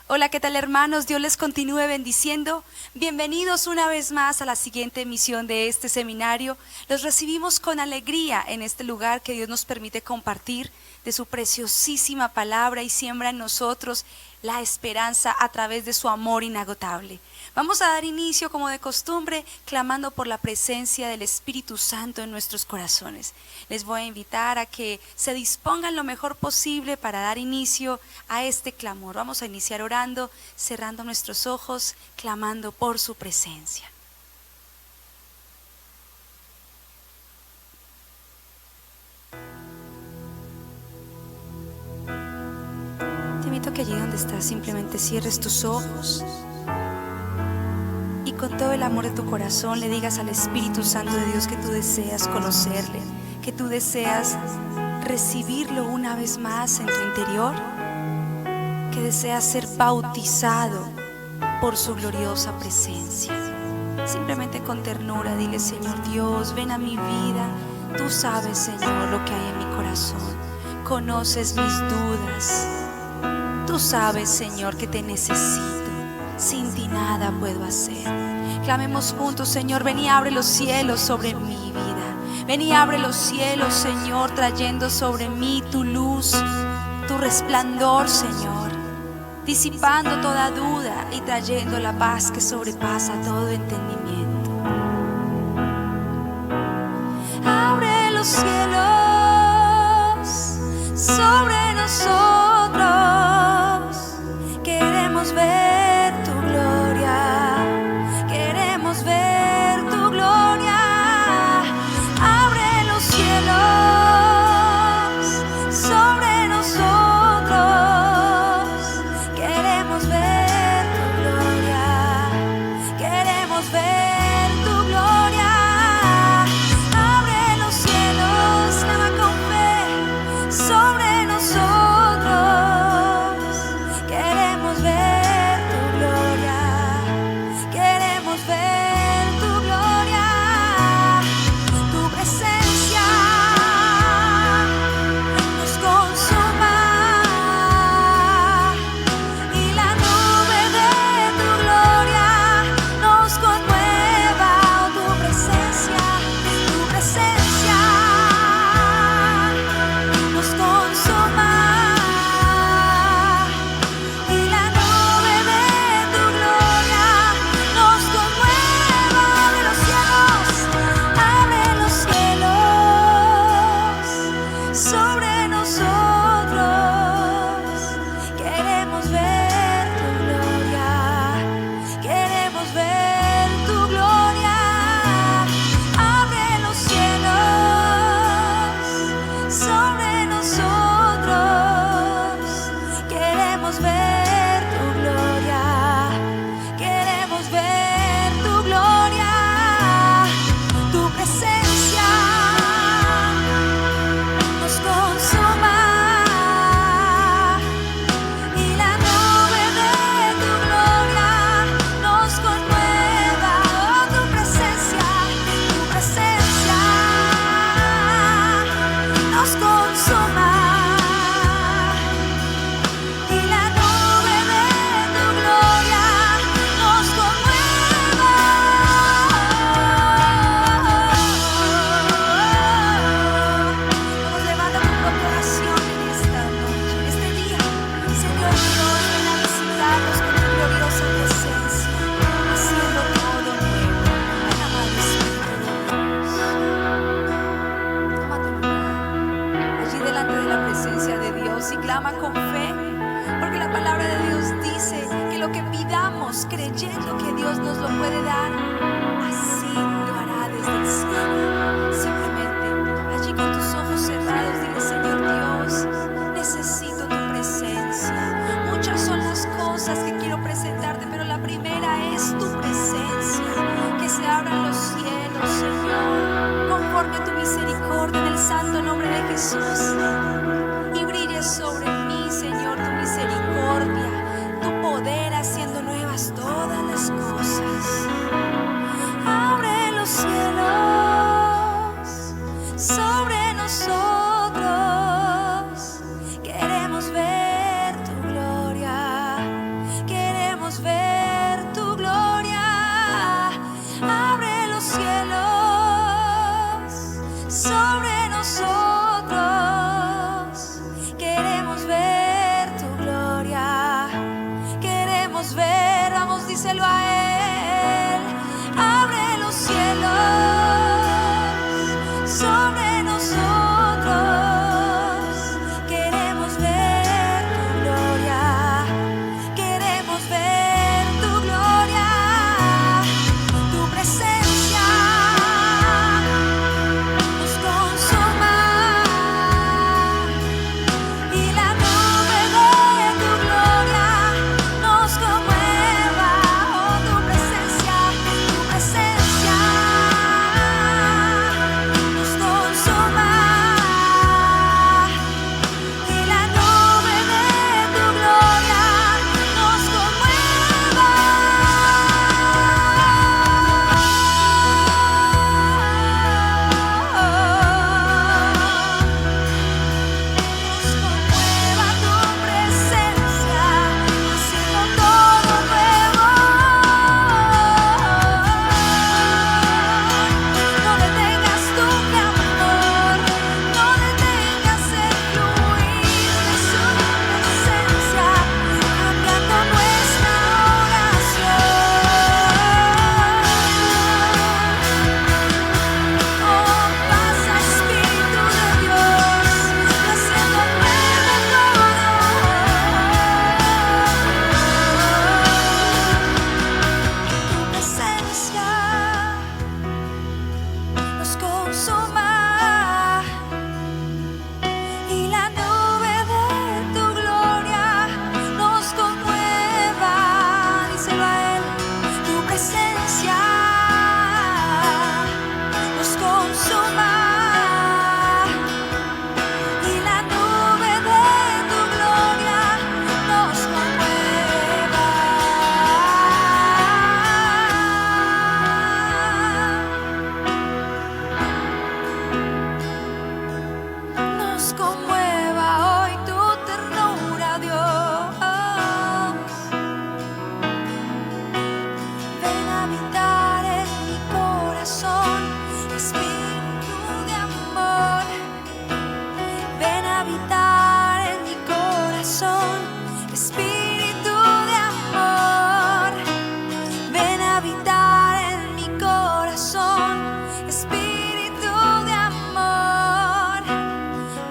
Hola, ¿qué tal, hermanos? Dios les continúe bendiciendo. Bienvenidos una vez más a la siguiente emisión de este seminario. Los recibimos con alegría en este lugar que Dios nos permite compartir de su preciosísima palabra y siembra en nosotros la esperanza a través de su amor inagotable. Vamos a dar inicio, como de costumbre, clamando por la presencia del Espíritu Santo en nuestros corazones. Les voy a invitar a que se dispongan lo mejor posible para dar inicio a este clamor. Vamos a iniciar orando, cerrando nuestros ojos, clamando por su presencia. Te invito a que allí donde estás simplemente cierres tus ojos y con todo el amor de tu corazón le digas al Espíritu Santo de Dios que tú deseas conocerle, que tú deseas recibirlo una vez más en tu interior, que deseas ser bautizado por su gloriosa presencia. Simplemente con ternura dile: Señor Dios, ven a mi vida. Tú sabes, Señor, lo que hay en mi corazón. Conoces mis dudas. Tú sabes, Señor, que te necesito. Sin ti nada puedo hacer. Clamemos juntos: Señor, ven y abre los cielos sobre mi vida. Ven y abre los cielos, Señor, trayendo sobre mí tu luz, tu resplandor, Señor, disipando toda duda y trayendo la paz que sobrepasa todo entendimiento. Abre los cielos sobre nosotros. Queremos ver tu gloria. Queremos ver tu gloria. Abre los cielos sobre nosotros. Queremos ver tu gloria. Queremos ver tu gloria. Abre los cielos, clama con fe sobre nosotros. Queremos ver tu gloria. Queremos ver tu gloria. Tu presencia nos consuma y la nube de tu gloria nos conmueva. Oh, tu presencia nos consuma y la nube de tu gloria nos conmueva. Abre los cielos sobre nosotros. Queremos ver tu gloria. Queremos ver tu gloria. Abre los cielos sobre nosotros. Queremos ver tu gloria. Queremos ver tu gloria. Tu presencia nos consuma y la nube de tu gloria nos conmueva. Oh, tu presencia nos consuma y la nube de tu gloria nos conmueva. Vamos, levanta tu propia oración en esta noche, en este día. Señor Dios, ven a visitarnos con tu gloriosa presencia, haciendo todo nuevo. Ven, amado Espíritu de Dios. Toma tu lugar allí delante de la presencia de Dios y clama con fe, porque la palabra de Dios dice que lo que pidamos creyendo que Dios nos lo puede dar, así lo hará desde el cielo. Simplemente allí con tus ojos cerrados dile: Señor Dios, necesito tu presencia. Muchas son las cosas que quiero presentarte, pero la primera es tu presencia. Que se abran los cielos, Señor, conforme a tu misericordia, en el santo nombre de Jesús, y brille sobre mí, Señor, tu misericordia, tu poder haciendo nuevas todas las cosas. Abre los cielos sobre nosotros. díselo a Él. Abre los cielos sobre nosotros. Queremos ver tu gloria. Queremos ver tu gloria. Tu presencia nos consuma. Y la nube de tu gloria nos conmueva. Oh, tu presencia nos consuma. Y la nube de tu gloria nos conmueva. Nos conmueva tu presencia, haciendo todo nuevo. No detengas tu clamor, no detengas el fluir de su presencia, cambiando nuestra oración. Oh, pasa Espíritu de Dios, haciendo nuevo todo. Tu presencia nos consuma. Y la nube de tu gloria nos conmueva. Díselo a Él. Tu presencia nos consuma. Y la nube de tu gloria nos conmueva. Nos conmueva hoy tu ternura, Dios. Ven a habitar en mi corazón, Espíritu de amor. Ven a habitar en mi corazón, Espíritu de amor. Ven a habitar en mi corazón, Espíritu de amor.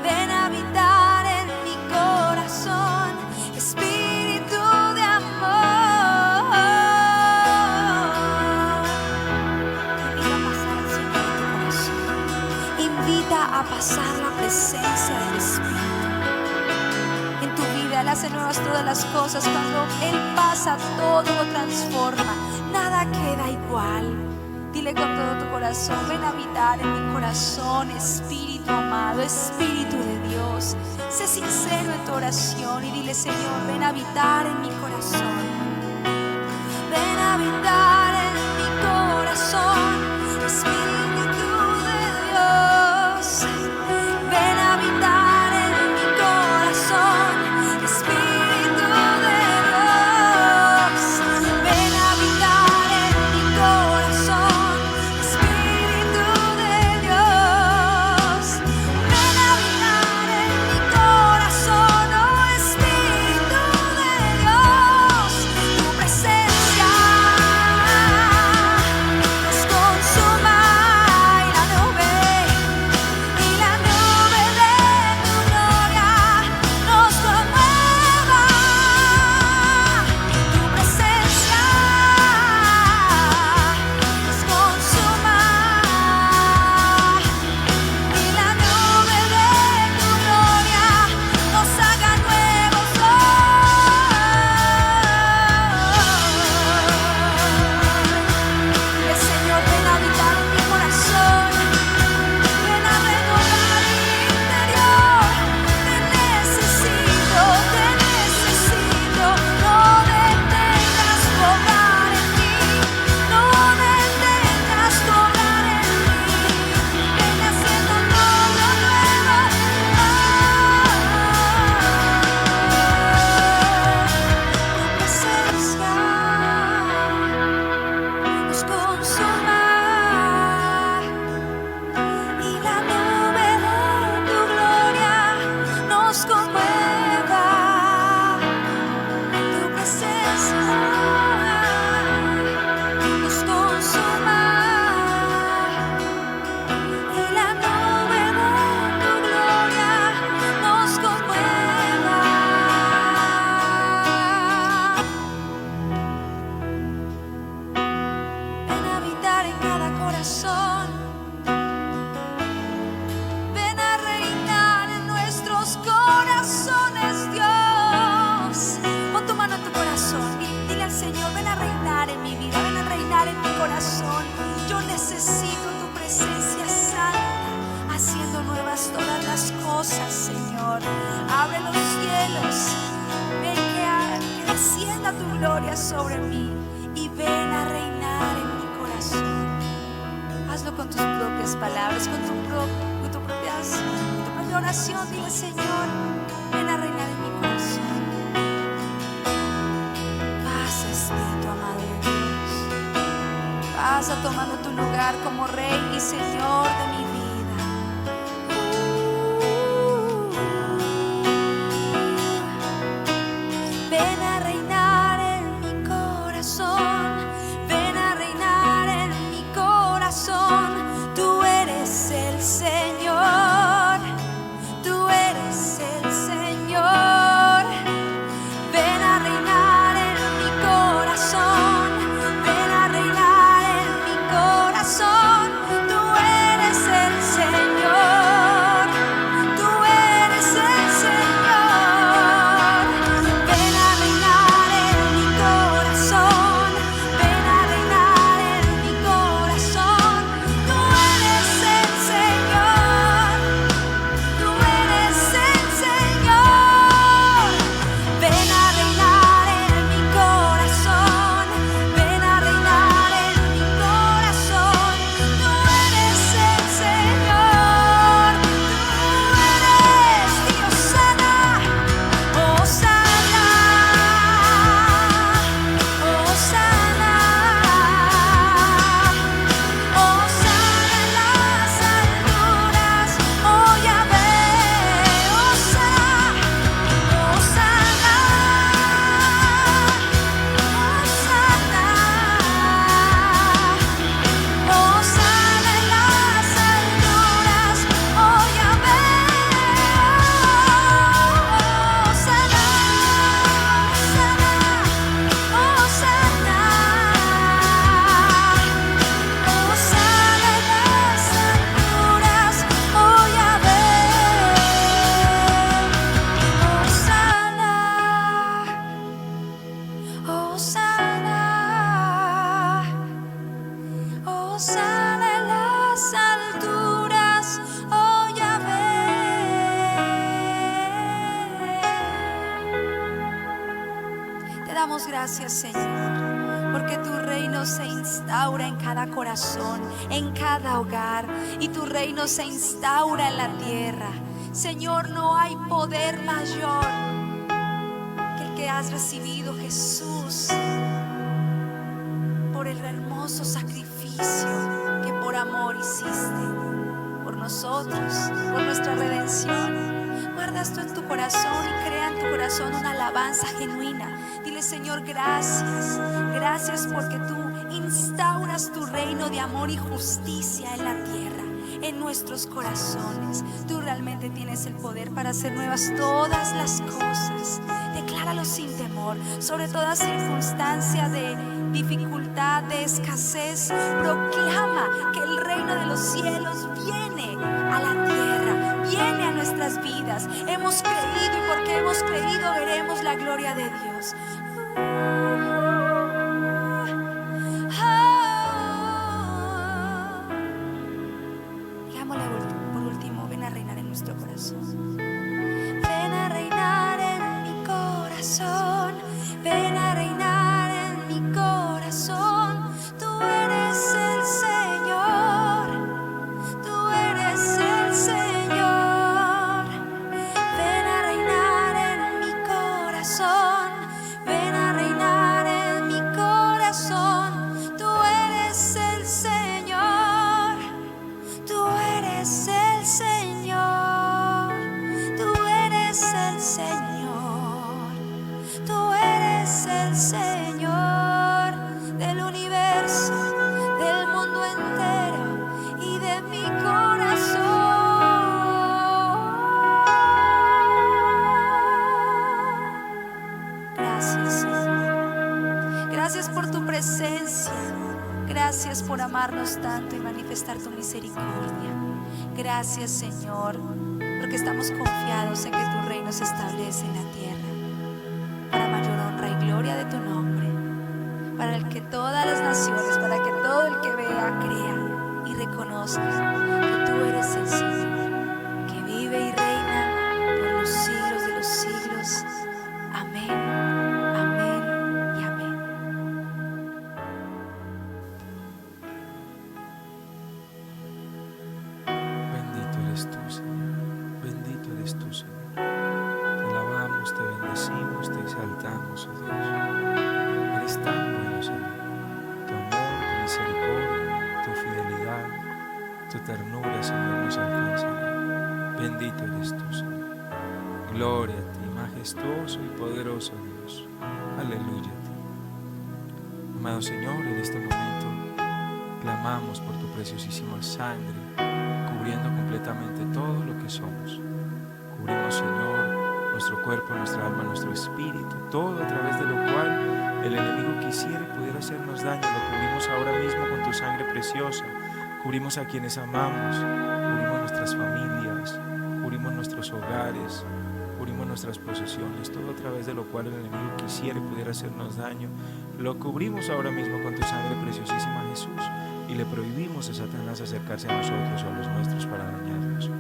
Ven a habitar en mi corazón, Espíritu de amor. Invita a pasar la presencia del Espíritu en tu vida. Él hace nuevas todas las cosas. Cuando Él pasa, todo lo transforma. Nada queda igual. Dile con todo tu corazón: ven a habitar en mi corazón, Espíritu amado, Espíritu de Dios. Sé sincero en tu oración y dile: Señor, ven a habitar en mi corazón. Ven a habitar en mi corazón, Espíritu de Dios. Ven a habitar en mi corazón, Espíritu de Dios. Ven a habitar en mi corazón, Espíritu de Dios. Ven a habitar en mi corazón, oh Espíritu de Dios. Tu presencia nos consuma. abre los cielos. Ven que descienda tu gloria sobre mí y ven a reinar en mi corazón. Hazlo con tus propias palabras, con tu propia oración. Dile: Señor, ven a reinar en mi corazón. Pasa, Espíritu amado de Dios. Pasa tomando tu lugar como Rey y Señor de mi vida. Ven a reinar en mi corazón. Ven a reinar en mi corazón. Tú eres el Señor. Tú eres el Señor. Ven a reinar en mi corazón. Ven a reinar en mi corazón. Tú eres el Señor. Tú eres el Señor. Ven a reinar en mi corazón. Ven a reinar en mi corazón. Tú eres el Señor. Tú eres el Señor. Ven a reinar en mi corazón. Ven a reinar en mi corazón. Tú eres el Señor. Tú eres Dios sana. Oh sana. Oh sana. Oh sana en las alturas. Oh Yahvé. Oh sana. Oh sana. Oh sana. Oh sana en las alturas. Oh Yahvé. Oh sana. Sana. Oh sana. Oh sana en las alturas. Oh Yahvé. Oh sana. Oh sana. Oh sana en las alturas. Oh Yahvé. Te damos gracias, Señor, porque tu reino se instaura en cada corazón, en cada hogar, y tu reino se instaura en la tierra. Señor, no hay poder mayor que el que has recibido, Jesús, por el hermoso sacrificio que por amor hiciste por nosotros, por nuestra redención. Guarda esto en tu corazón y crea en tu corazón una alabanza genuina. Dile: Señor, gracias. Gracias porque tú instauras tu reino de amor y justicia en la tierra, en nuestros corazones. Tú realmente tienes el poder para hacer nuevas todas las cosas. Decláralo sin temor, sobre toda circunstancia de dificultad, de escasez. Proclama que el reino de los cielos viene a la tierra, viene a nuestras vidas. Hemos creído, y porque hemos creído veremos la gloria de Dios. Digámosle por último: ven a reinar en nuestro corazón. Ven a reinar en mi corazón. Ven a reinar en mi corazón. Tú eres el Señor. Tú eres el Señor. Ven a reinar en mi corazón. Ven a reinar en mi corazón. Tú eres el Señor. Tú eres el Señor. Tú eres el Señor. Tú eres el Señor del universo, del mundo entero y de mi corazón. Gracias, Señor. Gracias por tu presencia. Gracias por amarnos tanto y manifestar tu misericordia. Gracias, Señor, porque estamos confiados en que tu reino se establece en la tierra, para mayor honra y gloria de tu nombre, para el que todas las naciones, para que todo el que vea, crea y reconozca que tú eres el Señor, que vive y reina por los siglos de los majestuoso y poderoso Dios. Aleluya. Amado Señor, en este momento clamamos por tu preciosísima sangre, cubriendo completamente todo lo que somos. Cubrimos, Señor, nuestro cuerpo, nuestra alma, nuestro espíritu, todo a través de lo cual el enemigo quisiera y pudiera hacernos daño. Lo cubrimos ahora mismo con tu sangre preciosa. Cubrimos a quienes amamos, cubrimos nuestras familias, cubrimos nuestros hogares, cubrimos nuestras posesiones, todo a través de lo cual el enemigo quisiera y pudiera hacernos daño. Lo cubrimos ahora mismo con tu sangre preciosísima, Jesús, y le prohibimos a Satanás acercarse a nosotros o a los nuestros para dañarnos.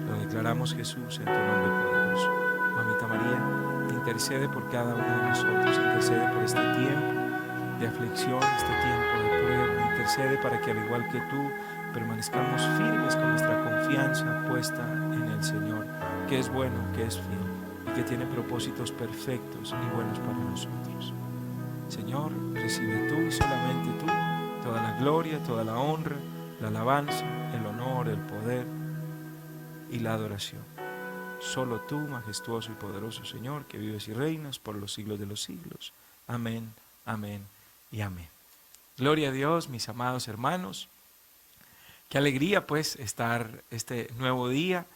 Lo declaramos, Jesús, en tu nombre poderoso. Mamita María, intercede por cada uno de nosotros, intercede por este tiempo de aflicción, este tiempo de prueba, intercede para que, al igual que tú, permanezcamos firmes con nuestra confianza puesta en el Señor, que es bueno, que es fiel y que tiene propósitos perfectos y buenos para nosotros. Señor, recibe tú y solamente tú toda la gloria, toda la honra, la alabanza, el honor, el poder y la adoración. Solo tú, majestuoso y poderoso Señor, que vives y reinas por los siglos de los siglos. Amén, amén y amén. Gloria a Dios, mis amados hermanos. Qué alegría pues estar este nuevo día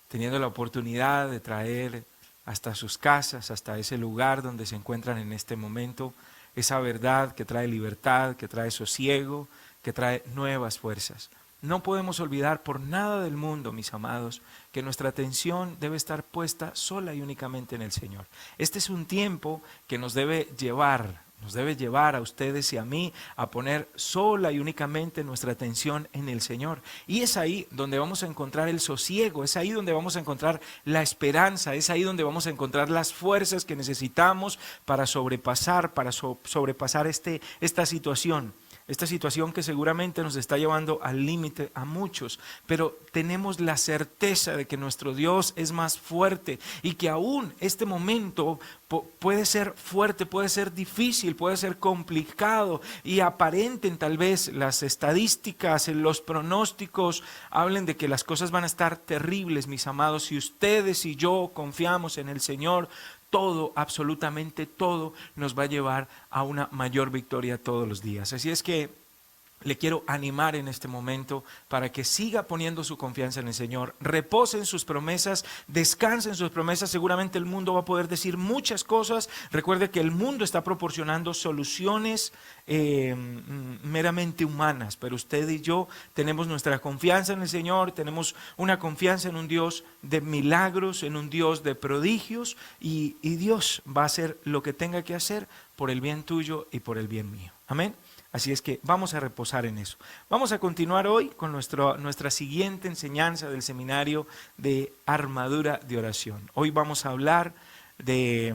teniendo la oportunidad de traer hasta sus casas, hasta ese lugar donde se encuentran en este momento, esa verdad que trae libertad, que trae sosiego, que trae nuevas fuerzas. No podemos olvidar por nada del mundo, mis amados, que nuestra atención debe estar puesta sola y únicamente en el Señor. Este es un tiempo que nos debe llevar a ustedes y a mí a poner sola y únicamente nuestra atención en el Señor. Y es ahí donde vamos a encontrar el sosiego, es ahí donde vamos a encontrar la esperanza, es ahí donde vamos a encontrar las fuerzas que necesitamos para sobrepasar, esta situación. Esta situación que seguramente nos está llevando al límite a muchos, pero tenemos la certeza de que nuestro Dios es más fuerte y que aún este momento puede ser fuerte, puede ser difícil, puede ser complicado y aparenten tal vez las estadísticas, los pronósticos, hablen de que las cosas van a estar terribles, mis amados. Si ustedes y yo confiamos en el Señor, todo, absolutamente todo, nos va a llevar a una mayor victoria todos los días. Así es que le quiero animar en este momento para que siga poniendo su confianza en el Señor, repose en sus promesas, descanse en sus promesas. Seguramente el mundo va a poder decir muchas cosas. Recuerde que el mundo está proporcionando soluciones meramente humanas, pero usted y yo tenemos nuestra confianza en el Señor, tenemos una confianza en un Dios de milagros, en un Dios de prodigios, y Dios va a hacer lo que tenga que hacer por el bien tuyo y por el bien mío. Amén. Así es que vamos a reposar en eso. Vamos a continuar hoy con nuestra siguiente enseñanza del seminario de armadura de oración. Hoy vamos a hablar de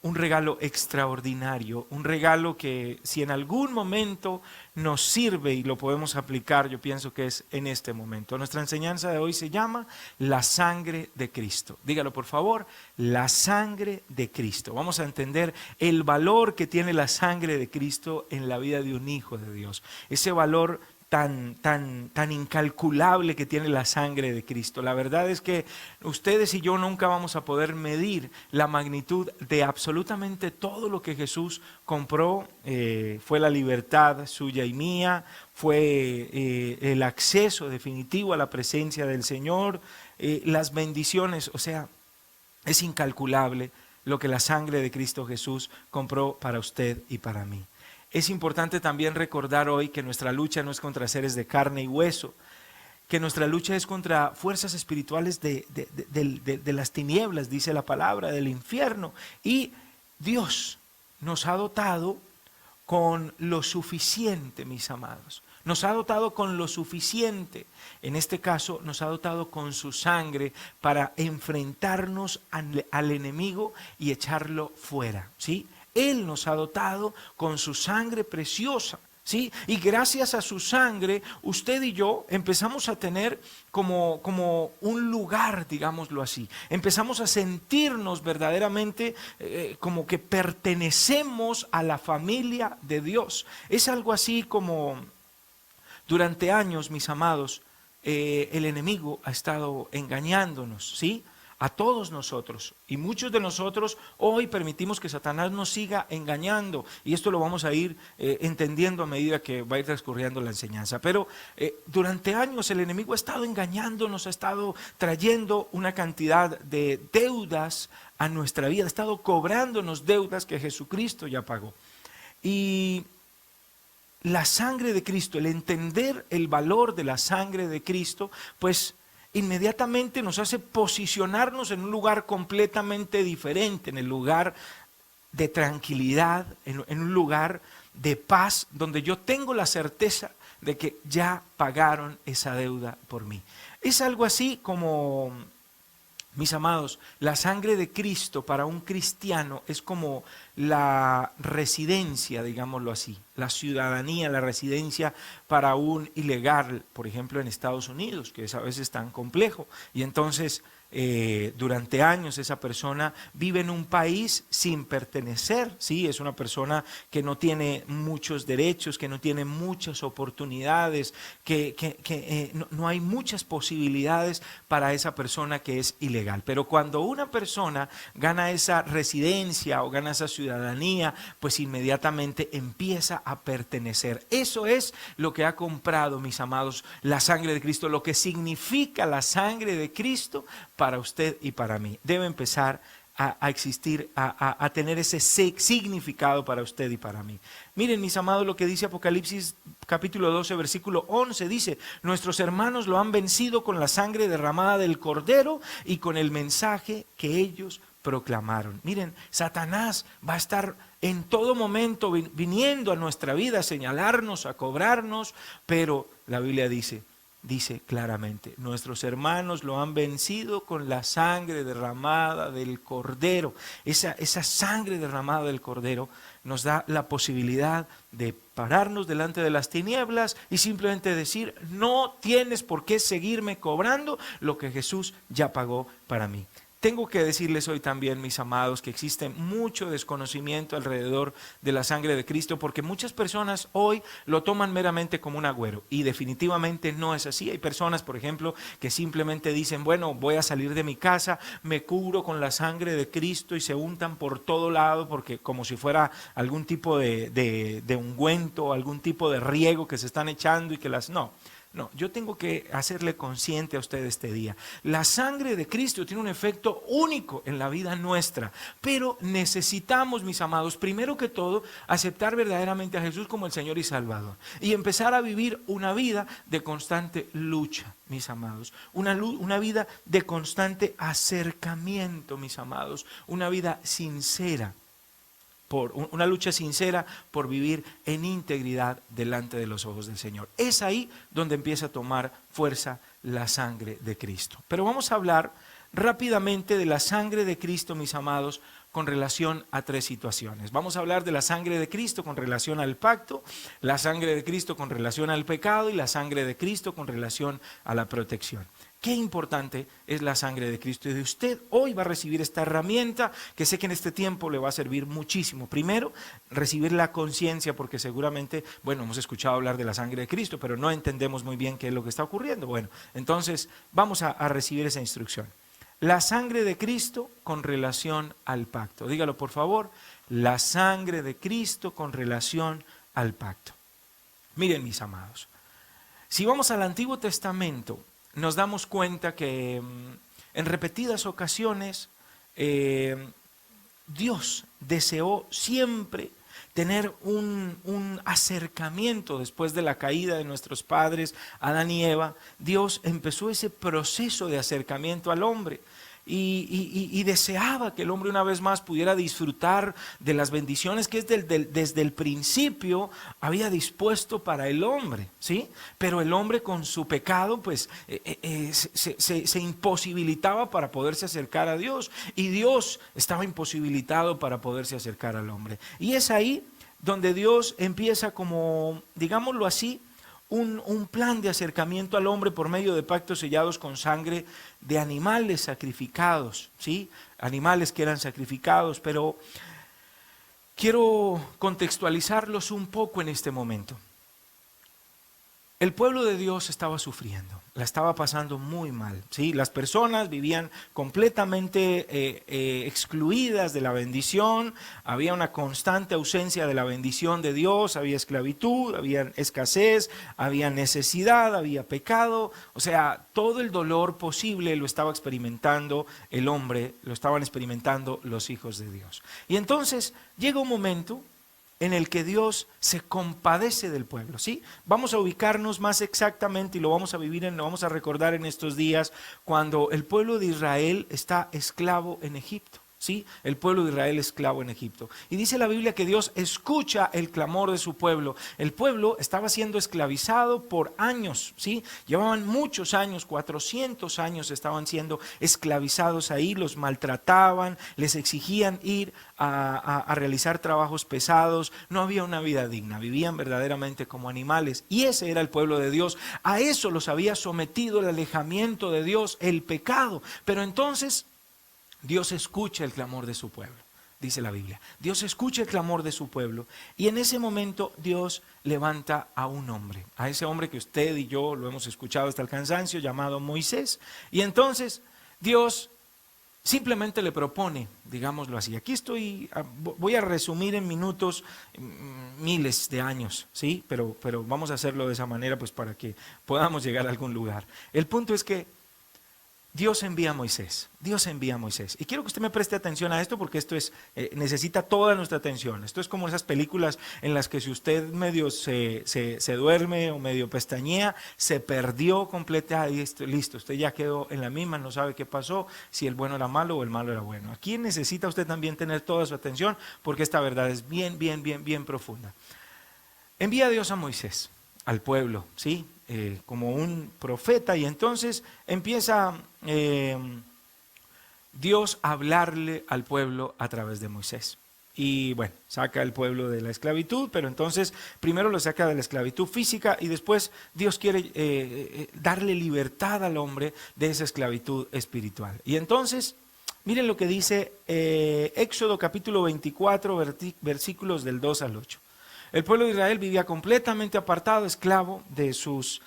un regalo extraordinario, un regalo que si en algún momento nos sirve y lo podemos aplicar, yo pienso que es en este momento. Nuestra enseñanza de hoy se llama la sangre de Cristo. Dígalo por favor, la sangre de Cristo. Vamos a entender el valor que tiene la sangre de Cristo en la vida de un hijo de Dios. Ese valor tan incalculable que tiene la sangre de Cristo. La verdad es que ustedes y yo nunca vamos a poder medir la magnitud de absolutamente todo lo que Jesús compró. Fue la libertad suya y mía, fue el acceso definitivo a la presencia del Señor, las bendiciones. O sea, es incalculable lo que la sangre de Cristo Jesús compró para usted y para mí. Es importante también recordar hoy que nuestra lucha no es contra seres de carne y hueso, que nuestra lucha es contra fuerzas espirituales de las tinieblas, dice la palabra, del infierno. Y Dios nos ha dotado con lo suficiente, mis amados. Nos ha dotado con lo suficiente. En este caso, nos ha dotado con su sangre para enfrentarnos al enemigo y echarlo fuera, ¿sí? Él nos ha dotado con su sangre preciosa, ¿sí? Y gracias a su sangre, usted y yo empezamos a tener como un lugar, digámoslo así. Empezamos a sentirnos verdaderamente como que pertenecemos a la familia de Dios. Es algo así como durante años, mis amados, el enemigo ha estado engañándonos, ¿sí? a todos nosotros. Y muchos de nosotros hoy permitimos que Satanás nos siga engañando. Y esto lo vamos a ir entendiendo a medida que va a ir transcurriendo la enseñanza. Pero durante años el enemigo ha estado engañándonos, ha estado trayendo una cantidad de deudas a nuestra vida, ha estado cobrándonos deudas que Jesucristo ya pagó. Y la sangre de Cristo, el entender el valor de la sangre de Cristo, pues inmediatamente nos hace posicionarnos en un lugar completamente diferente, en el lugar de tranquilidad, en un lugar de paz, donde yo tengo la certeza de que ya pagaron esa deuda por mí. Es algo así como, mis amados, la sangre de Cristo para un cristiano es como la residencia, digámoslo así, la ciudadanía, la residencia para un ilegal, por ejemplo en Estados Unidos, que es a veces tan complejo. Y entonces durante años esa persona vive en un país sin pertenecer, ¿sí? Es una persona que no tiene muchos derechos, que no tiene muchas oportunidades, que no hay muchas posibilidades para esa persona que es ilegal. Pero cuando una persona gana esa residencia o gana esa ciudadanía, pues inmediatamente empieza a pertenecer. Eso es lo que ha comprado, mis amados, la sangre de Cristo, lo que significa la sangre de Cristo para usted y para mí. Debe empezar a existir, a tener ese significado para usted y para mí. Miren, mis amados, lo que dice Apocalipsis capítulo 12, versículo 11, dice: nuestros hermanos lo han vencido con la sangre derramada del Cordero y con el mensaje que ellos proclamaron. Miren, Satanás va a estar en todo momento viniendo a nuestra vida a señalarnos, a cobrarnos, pero la Biblia dice claramente: nuestros hermanos lo han vencido con la sangre derramada del Cordero. Esa sangre derramada del Cordero nos da la posibilidad de pararnos delante de las tinieblas y simplemente decir: no tienes por qué seguirme cobrando lo que Jesús ya pagó para mí. Tengo que decirles hoy también, mis amados, que existe mucho desconocimiento alrededor de la sangre de Cristo, porque muchas personas hoy lo toman meramente como un agüero, y definitivamente no es así. Hay personas, por ejemplo, que simplemente dicen: bueno, voy a salir de mi casa, me cubro con la sangre de Cristo, y se untan por todo lado, porque como si fuera algún tipo de ungüento, algún tipo de riego que se están echando y que las... No, yo tengo que hacerle consciente a usted este día. La sangre de Cristo tiene un efecto único en la vida nuestra, pero necesitamos, mis amados, primero que todo, aceptar verdaderamente a Jesús como el Señor y Salvador y empezar a vivir una vida de constante lucha, mis amados, una vida de constante acercamiento, mis amados, una vida sincera. Una lucha sincera por vivir en integridad delante de los ojos del Señor. Es ahí donde empieza a tomar fuerza la sangre de Cristo. Pero vamos a hablar rápidamente de la sangre de Cristo, mis amados, con relación a tres situaciones. Vamos a hablar de la sangre de Cristo con relación al pacto, la sangre de Cristo con relación al pecado y la sangre de Cristo con relación a la protección. Qué importante es la sangre de Cristo, y de usted hoy va a recibir esta herramienta que sé que en este tiempo le va a servir muchísimo. Primero, recibir la conciencia, porque seguramente, bueno, hemos escuchado hablar de la sangre de Cristo, pero no entendemos muy bien qué es lo que está ocurriendo. Bueno, entonces vamos a recibir esa instrucción. La sangre de Cristo con relación al pacto. Dígalo, por favor: la sangre de Cristo con relación al pacto. Miren, mis amados, si vamos al Antiguo Testamento, nos damos cuenta que en repetidas ocasiones Dios deseó siempre tener un acercamiento después de la caída de nuestros padres, Adán y Eva. Dios empezó ese proceso de acercamiento al hombre. Y deseaba que el hombre una vez más pudiera disfrutar de las bendiciones que desde el principio había dispuesto para el hombre, ¿sí? Pero el hombre con su pecado pues se imposibilitaba para poderse acercar a Dios, y Dios estaba imposibilitado para poderse acercar al hombre. Y es ahí donde Dios empieza, como, digámoslo así, un plan de acercamiento al hombre por medio de pactos sellados con sangre de animales sacrificados, ¿sí? Animales que eran sacrificados, pero quiero contextualizarlos un poco en este momento. El pueblo de Dios estaba sufriendo, la estaba pasando muy mal, ¿sí? Las personas vivían completamente excluidas de la bendición, había una constante ausencia de la bendición de Dios, había esclavitud, había escasez, había necesidad, había pecado, o sea, todo el dolor posible lo estaba experimentando el hombre, lo estaban experimentando los hijos de Dios. Y entonces llega un momento en el que Dios se compadece del pueblo, ¿sí? Vamos a ubicarnos más exactamente y lo vamos a recordar en estos días cuando el pueblo de Israel está esclavo en Egipto. ¿Sí? El pueblo de Israel esclavo en Egipto. Y dice la Biblia que Dios escucha el clamor de su pueblo. El pueblo estaba siendo esclavizado por años, ¿sí? Llevaban muchos años, 400 años estaban siendo esclavizados ahí, los maltrataban, les exigían ir a realizar trabajos pesados, no había una vida digna, vivían verdaderamente como animales. Y ese era el pueblo de Dios. A eso los había sometido el alejamiento de Dios, el pecado. Pero entonces Dios escucha el clamor de su pueblo, dice la Biblia. Dios escucha el clamor de su pueblo y en ese momento Dios levanta a un hombre, a ese hombre que usted y yo lo hemos escuchado hasta el cansancio, llamado Moisés. Y entonces Dios simplemente le propone, digámoslo así. Aquí voy a resumir en minutos miles de años, ¿sí? Pero vamos a hacerlo de esa manera pues para que podamos llegar a algún lugar. El punto es que Dios envía a Moisés, Dios envía a Moisés. Y quiero que usted me preste atención a esto porque esto necesita toda nuestra atención. Esto es como esas películas en las que si usted medio se duerme o medio pestañea, se perdió completamente, listo, usted ya quedó en la misma, no sabe qué pasó, si el bueno era malo o el malo era bueno. Aquí necesita usted también tener toda su atención porque esta verdad es bien profunda. Envía a Dios a Moisés, al pueblo, ¿sí? Como un profeta, y entonces empieza Dios a hablarle al pueblo a través de Moisés. Y bueno, saca al pueblo de la esclavitud, pero entonces primero lo saca de la esclavitud física y después Dios quiere darle libertad al hombre de esa esclavitud espiritual. Y entonces, miren lo que dice Éxodo capítulo 24, versículos del 2 al 8. El pueblo de Israel vivía completamente apartado, esclavo de sus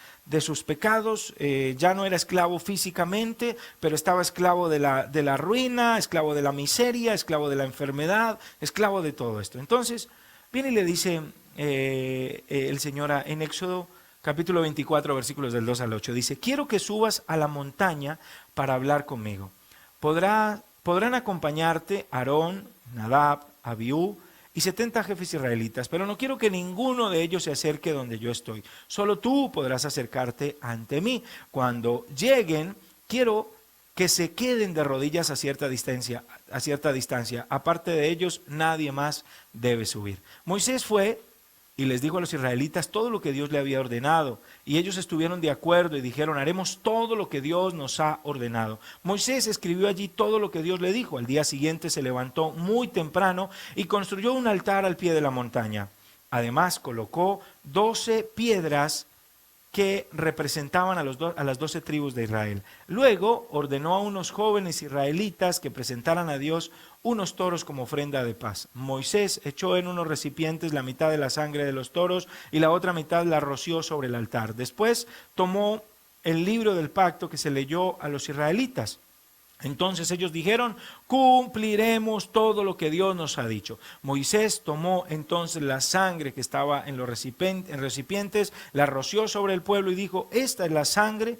pecados, ya no era esclavo físicamente, pero estaba esclavo de la ruina, esclavo de la miseria, esclavo de la enfermedad, esclavo de todo esto. Entonces, viene y le dice el Señor en Éxodo capítulo 24, versículos del 2 al 8, dice: quiero que subas a la montaña para hablar conmigo. Podrán acompañarte Aarón, Nadab, Abiú y 70 jefes israelitas, pero no quiero que ninguno de ellos se acerque donde yo estoy. Solo tú podrás acercarte ante mí. Cuando lleguen, quiero que se queden de rodillas a cierta distancia. Aparte de ellos, nadie más debe subir. Moisés fue y les dijo a los israelitas todo lo que Dios le había ordenado. Y ellos estuvieron de acuerdo y dijeron: haremos todo lo que Dios nos ha ordenado. Moisés escribió allí todo lo que Dios le dijo. Al día siguiente se levantó muy temprano y construyó un altar al pie de la montaña. Además colocó 12 piedras que representaban a las 12 tribus de Israel. Luego ordenó a unos jóvenes israelitas que presentaran a Dios unos toros como ofrenda de paz. Moisés echó en unos recipientes la mitad de la sangre de los toros y la otra mitad la roció sobre el altar. Después tomó el libro del pacto que se leyó a los israelitas. Entonces ellos dijeron: cumpliremos todo lo que Dios nos ha dicho. Moisés tomó entonces la sangre que estaba en los recipientes, la roció sobre el pueblo y dijo: esta es la sangre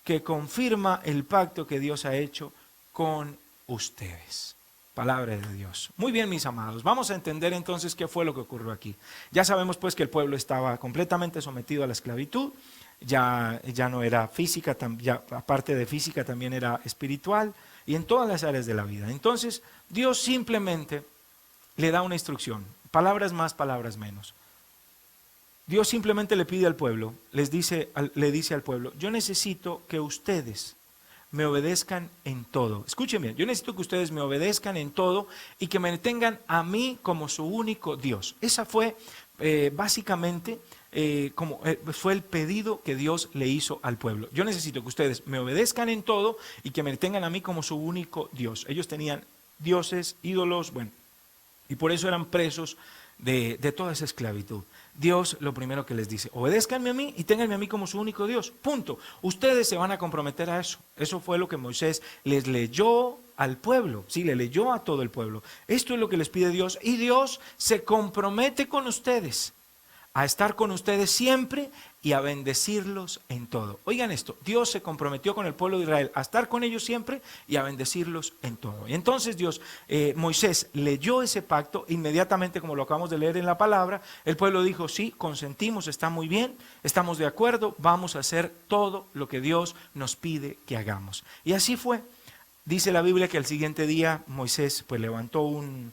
que confirma el pacto que Dios ha hecho con ustedes. Palabra de Dios. Muy bien, mis amados, vamos a entender entonces qué fue lo que ocurrió aquí. Ya sabemos pues que el pueblo estaba completamente sometido a la esclavitud. Ya no era física, aparte de física también era espiritual y en todas las áreas de la vida. Entonces Dios simplemente le da una instrucción, palabras más, palabras menos. Dios simplemente le pide al pueblo, le dice al pueblo: yo necesito que ustedes me obedezcan en todo. Escuchen bien, yo necesito que ustedes me obedezcan en todo y que me tengan a mí como su único Dios. Esa fue básicamente fue el pedido que Dios le hizo al pueblo. Yo necesito que ustedes me obedezcan en todo y que me tengan a mí como su único Dios. Ellos tenían dioses, ídolos, bueno, Y por eso eran presos de toda esa esclavitud. Dios lo primero que les dice: obedézcanme a mí y ténganme a mí como su único Dios. Punto. Ustedes se van a comprometer a eso. Eso fue lo que Moisés les leyó al pueblo. Sí, le leyó a todo el pueblo. Esto es lo que les pide Dios. Y Dios se compromete con ustedes a estar con ustedes siempre y a bendecirlos en todo. Oigan esto, Dios se comprometió con el pueblo de Israel a estar con ellos siempre y a bendecirlos en todo. Y entonces Moisés leyó ese pacto, inmediatamente, como lo acabamos de leer en la palabra, el pueblo dijo: sí, consentimos, está muy bien, estamos de acuerdo, vamos a hacer todo lo que Dios nos pide que hagamos. Y así fue. Dice la Biblia que al siguiente día Moisés pues levantó un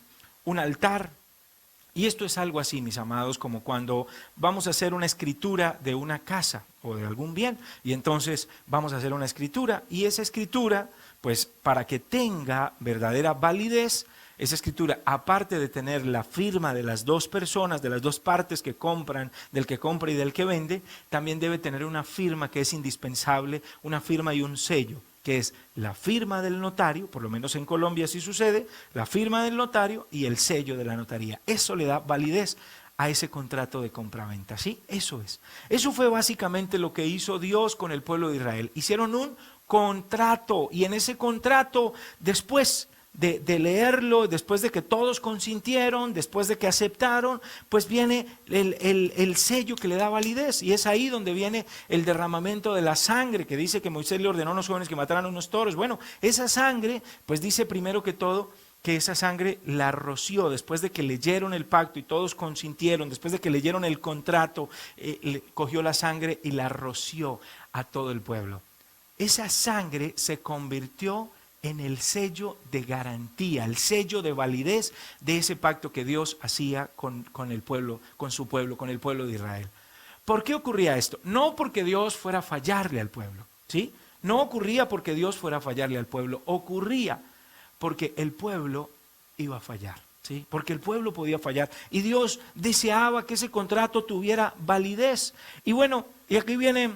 altar. Y esto es algo así, mis amados, como cuando vamos a hacer una escritura de una casa o de algún bien. Y entonces vamos a hacer una escritura, y esa escritura, pues para que tenga verdadera validez, esa escritura, aparte de tener la firma de las dos personas, de las dos partes que compran, del que compra y del que vende, también debe tener una firma que es indispensable, una firma y un sello, que es la firma del notario, por lo menos en Colombia así sucede, la firma del notario y el sello de la notaría. Eso le da validez a ese contrato de compraventa, ¿sí? Eso es. Eso fue básicamente lo que hizo Dios con el pueblo de Israel. Hicieron un contrato, y en ese contrato, después de leerlo, después de que todos consintieron, después de que aceptaron, pues viene el sello que le da validez, y es ahí donde viene el derramamiento de la sangre, que dice que Moisés le ordenó a los jóvenes que mataran a unos toros. Bueno, esa sangre, pues dice primero que todo que esa sangre la roció, después de que leyeron el pacto y todos consintieron, después de que leyeron el contrato, cogió la sangre y la roció a todo el pueblo. Esa sangre se convirtió en el sello de garantía, el sello de validez de ese pacto que Dios hacía con el pueblo, con su pueblo, con el pueblo de Israel. ¿Por qué ocurría esto? No porque Dios fuera a fallarle al pueblo, ¿sí? No ocurría porque Dios fuera a fallarle al pueblo, ocurría porque el pueblo iba a fallar, ¿sí? Porque el pueblo podía fallar, y Dios deseaba que ese contrato tuviera validez. Y bueno, y aquí viene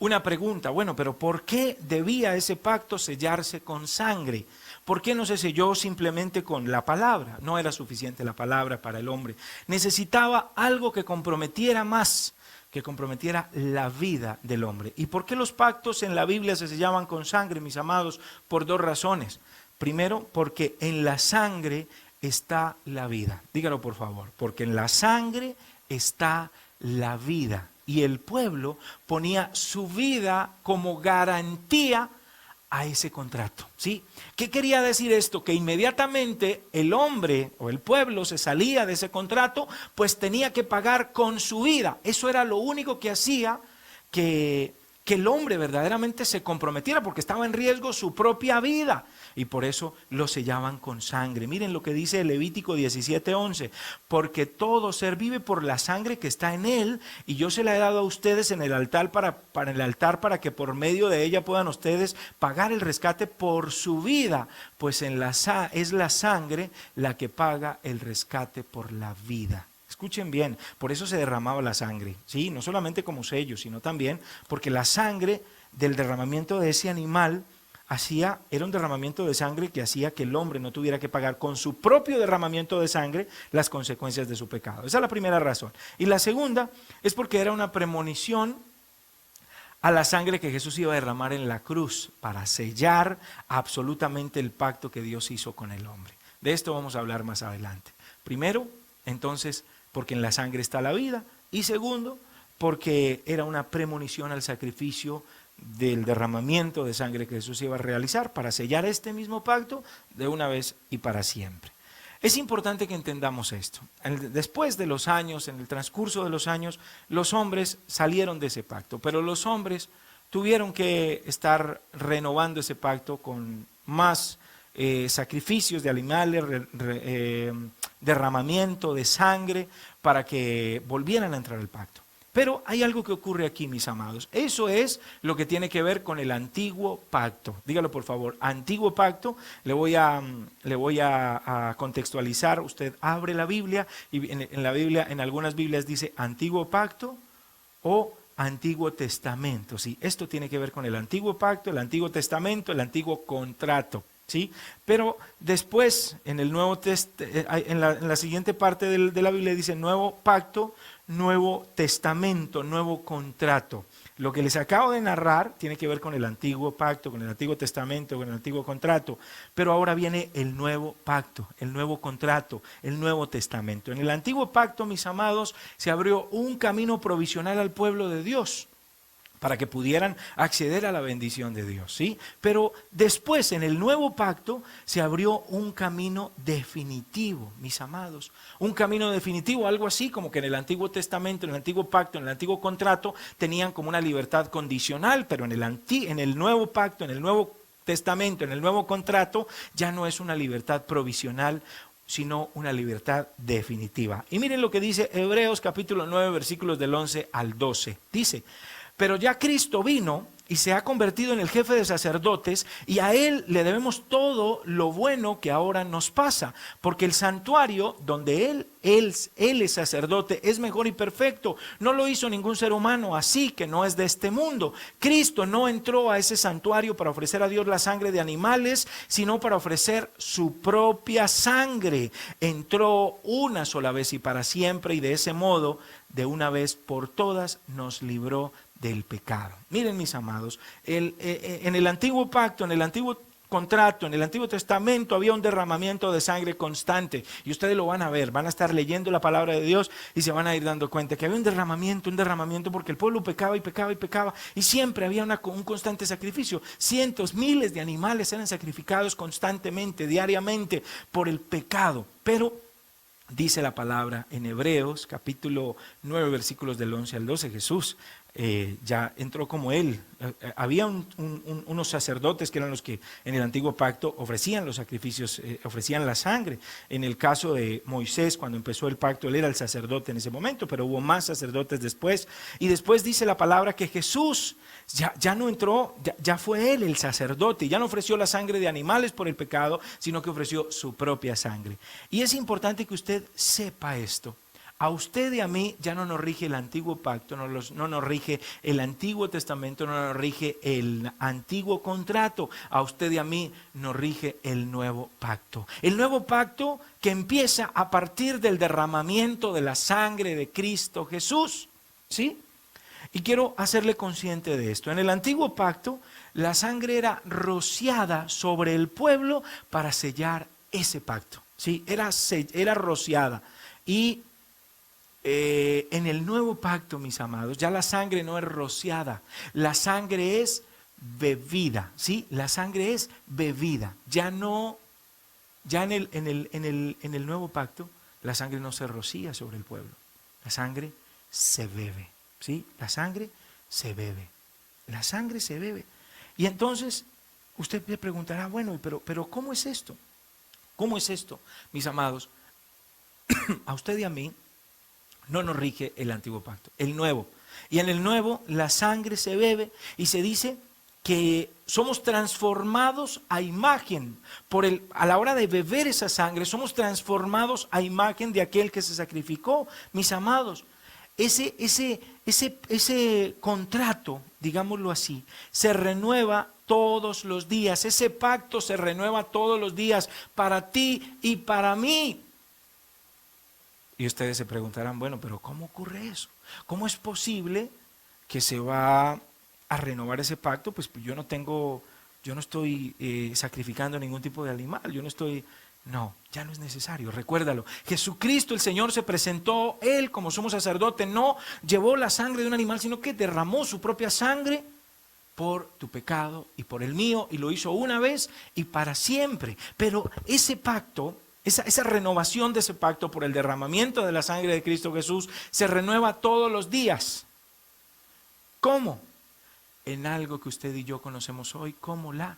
una pregunta: bueno, pero ¿por qué debía ese pacto sellarse con sangre? ¿Por qué no se selló simplemente con la palabra? No era suficiente la palabra para el hombre. Necesitaba algo que comprometiera más, que comprometiera la vida del hombre. ¿Y por qué los pactos en la Biblia se sellaban con sangre, mis amados? Por dos razones. Primero, porque en la sangre está la vida. Dígalo por favor. Porque en la sangre está la vida. Y el pueblo ponía su vida como garantía a ese contrato, ¿sí? ¿Qué quería decir esto? Que inmediatamente el hombre o el pueblo se salía de ese contrato, pues tenía que pagar con su vida. Eso era lo único que hacía que el hombre verdaderamente se comprometiera, porque estaba en riesgo su propia vida. Y por eso lo sellaban con sangre. Miren lo que dice Levítico 17:11. Porque todo ser vive por la sangre que está en él, y yo se la he dado a ustedes en el altar para el altar, para que por medio de ella puedan ustedes pagar el rescate por su vida. Pues es la sangre la que paga el rescate por la vida. Escuchen bien, por eso se derramaba la sangre, ¿sí? No solamente como sello, sino también porque la sangre del derramamiento de ese animal era un derramamiento de sangre que hacía que el hombre no tuviera que pagar con su propio derramamiento de sangre las consecuencias de su pecado. Esa es la primera razón. Y la segunda es porque era una premonición a la sangre que Jesús iba a derramar en la cruz para sellar absolutamente el pacto que Dios hizo con el hombre. De esto vamos a hablar más adelante. Primero, entonces, porque en la sangre está la vida, y segundo, porque era una premonición al sacrificio del derramamiento de sangre que Jesús iba a realizar para sellar este mismo pacto de una vez y para siempre. Es importante que entendamos esto. Después de los años, en el transcurso de los años, los hombres salieron de ese pacto, pero los hombres tuvieron que estar renovando ese pacto con más sacrificios de animales, derramamiento de sangre para que volvieran a entrar al pacto. Pero hay algo que ocurre aquí, mis amados. Eso es lo que tiene que ver con el antiguo pacto. Dígalo por favor, antiguo pacto. Le voy a contextualizar. Usted abre la Biblia y en la Biblia, en algunas Biblias dice antiguo pacto o Antiguo Testamento. Sí, esto tiene que ver con el antiguo pacto, el Antiguo Testamento, el antiguo contrato. ¿sí? Pero después, en el en la siguiente parte de la Biblia dice nuevo pacto, nuevo testamento, nuevo contrato. Lo que les acabo de narrar tiene que ver con el antiguo pacto, con el antiguo testamento, con el antiguo contrato. Pero ahora viene el nuevo pacto, el nuevo contrato, el nuevo testamento. En el antiguo pacto, mis amados, se abrió un camino provisional al pueblo de Dios para que pudieran acceder a la bendición de Dios, ¿sí? Pero después, en el nuevo pacto, se abrió un camino definitivo, mis amados. Un camino definitivo, algo así como que en el Antiguo Testamento, en el Antiguo Pacto, en el Antiguo Contrato, tenían como una libertad condicional, pero en el Nuevo Pacto, en el Nuevo Testamento, en el Nuevo Contrato, ya no es una libertad provisional, sino una libertad definitiva. Y miren lo que dice Hebreos capítulo 9, versículos del 11 al 12. Dice: pero ya Cristo vino y se ha convertido en el jefe de sacerdotes, y a Él le debemos todo lo bueno que ahora nos pasa, porque el santuario donde Él es sacerdote es mejor y perfecto. No lo hizo ningún ser humano, así que no es de este mundo. Cristo no entró a ese santuario para ofrecer a Dios la sangre de animales, sino para ofrecer su propia sangre. Entró una sola vez y para siempre, y de ese modo, de una vez por todas, nos libró del pecado. Miren, mis amados, en el antiguo pacto, en el antiguo contrato, en el Antiguo Testamento había un derramamiento de sangre constante, y ustedes lo van a ver, van a estar leyendo la palabra de Dios y se van a ir dando cuenta que había un derramamiento porque el pueblo pecaba y pecaba y pecaba, y siempre había un constante sacrificio. Cientos, miles de animales eran sacrificados constantemente, diariamente, por el pecado. Pero dice la palabra en Hebreos capítulo 9 versículos del 11 al 12, Jesús ya entró como Él. Había unos sacerdotes que eran los que en el antiguo pacto ofrecían los sacrificios, ofrecían la sangre. En el caso de Moisés, cuando empezó el pacto, él era el sacerdote en ese momento, pero hubo más sacerdotes después. Y después dice la palabra que Jesús ya no entró, ya fue Él el sacerdote, ya no ofreció la sangre de animales por el pecado, sino que ofreció su propia sangre. Y es importante que usted sepa esto. A usted y a mí ya no nos rige el antiguo pacto, no nos rige el Antiguo Testamento, no nos rige el antiguo contrato. A usted y a mí nos rige el nuevo pacto. El nuevo pacto que empieza a partir del derramamiento de la sangre de Cristo Jesús, ¿sí? Y quiero hacerle consciente de esto. En el antiguo pacto, la sangre era rociada sobre el pueblo para sellar ese pacto, ¿sí? Era rociada. Y en el nuevo pacto, mis amados, ya la sangre no es rociada, la sangre es bebida, ¿sí? La sangre es bebida. Ya en el nuevo pacto, la sangre no se rocía sobre el pueblo, la sangre se bebe, ¿sí? La sangre se bebe, la sangre se bebe. Y entonces usted me preguntará, bueno, pero ¿cómo es esto? ¿Cómo es esto, mis amados? A usted y a mí no nos rige el antiguo pacto, el nuevo. Y en el nuevo la sangre se bebe, y se dice que somos transformados a imagen. A la hora de beber esa sangre, somos transformados a imagen de aquel que se sacrificó, mis amados. Ese contrato, digámoslo así, se renueva todos los días. Ese pacto se renueva todos los días para ti y para mí. Y ustedes se preguntarán, bueno, pero ¿cómo ocurre eso? ¿Cómo es posible que se va a renovar ese pacto? Pues yo no estoy sacrificando ningún tipo de animal, no, ya no es necesario, recuérdalo. Jesucristo el Señor se presentó, Él como sumo sacerdote, no llevó la sangre de un animal, sino que derramó su propia sangre por tu pecado y por el mío, y lo hizo una vez y para siempre. Pero ese pacto, esa renovación de ese pacto por el derramamiento de la sangre de Cristo Jesús, se renueva todos los días. ¿Cómo? En algo que usted y yo conocemos hoy como la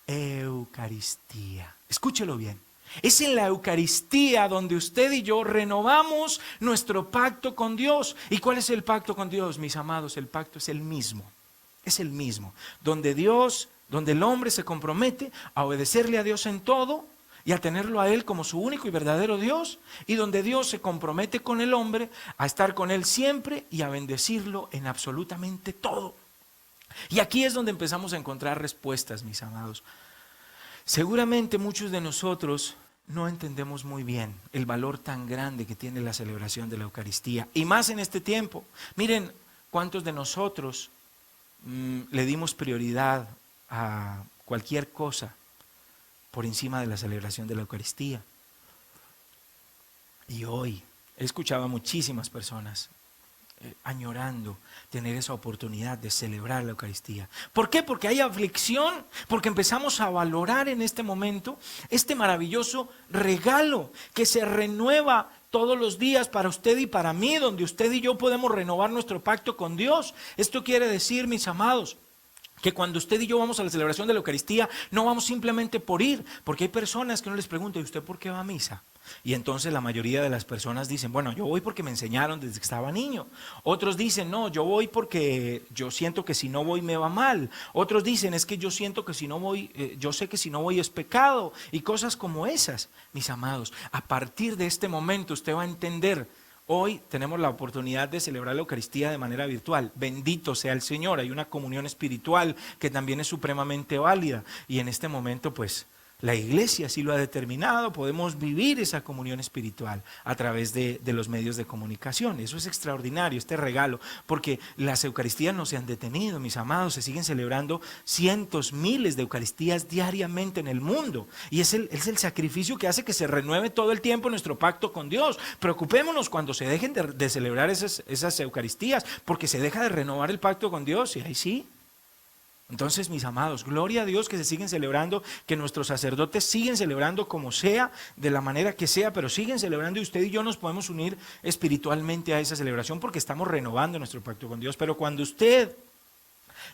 Eucaristía. Escúchelo bien. Es en la Eucaristía donde usted y yo renovamos nuestro pacto con Dios. ¿Y cuál es el pacto con Dios, mis amados? El pacto es el mismo. Es el mismo. Donde el hombre se compromete a obedecerle a Dios en todo y a tenerlo a Él como su único y verdadero Dios, y donde Dios se compromete con el hombre a estar con Él siempre y a bendecirlo en absolutamente todo. Y aquí es donde empezamos a encontrar respuestas, mis amados. Seguramente muchos de nosotros no entendemos muy bien el valor tan grande que tiene la celebración de la Eucaristía, y más en este tiempo. Miren cuántos de nosotros le dimos prioridad a cualquier cosa por encima de la celebración de la Eucaristía. Y hoy he escuchado a muchísimas personas añorando tener esa oportunidad de celebrar la Eucaristía. ¿Por qué? Porque hay aflicción, porque empezamos a valorar en este momento este maravilloso regalo que se renueva todos los días para usted y para mí, donde usted y yo podemos renovar nuestro pacto con Dios. Esto quiere decir, mis amados, que cuando usted y yo vamos a la celebración de la Eucaristía, no vamos simplemente por ir, porque hay personas que uno les pregunta: ¿y usted por qué va a misa? Y entonces la mayoría de las personas dicen: bueno, yo voy porque me enseñaron desde que estaba niño. Otros dicen: no, yo voy porque yo siento que si no voy me va mal. Otros dicen: es que yo siento que si no voy, yo sé que si no voy es pecado, y cosas como esas. Mis amados, a partir de este momento usted va a entender. Hoy tenemos la oportunidad de celebrar la Eucaristía de manera virtual. Bendito sea el Señor. Hay una comunión espiritual que también es supremamente válida. Y en este momento, pues, la Iglesia así lo ha determinado. Podemos vivir esa comunión espiritual a través de los medios de comunicación. Eso es extraordinario, este regalo, porque las Eucaristías no se han detenido, mis amados. Se siguen celebrando cientos, miles de Eucaristías diariamente en el mundo. Y es el sacrificio que hace que se renueve todo el tiempo nuestro pacto con Dios. Preocupémonos cuando se dejen de celebrar esas Eucaristías, porque se deja de renovar el pacto con Dios, y ahí sí. Entonces, mis amados, gloria a Dios que se siguen celebrando, que nuestros sacerdotes siguen celebrando como sea, de la manera que sea, pero siguen celebrando, y usted y yo nos podemos unir espiritualmente a esa celebración porque estamos renovando nuestro pacto con Dios. Pero cuando usted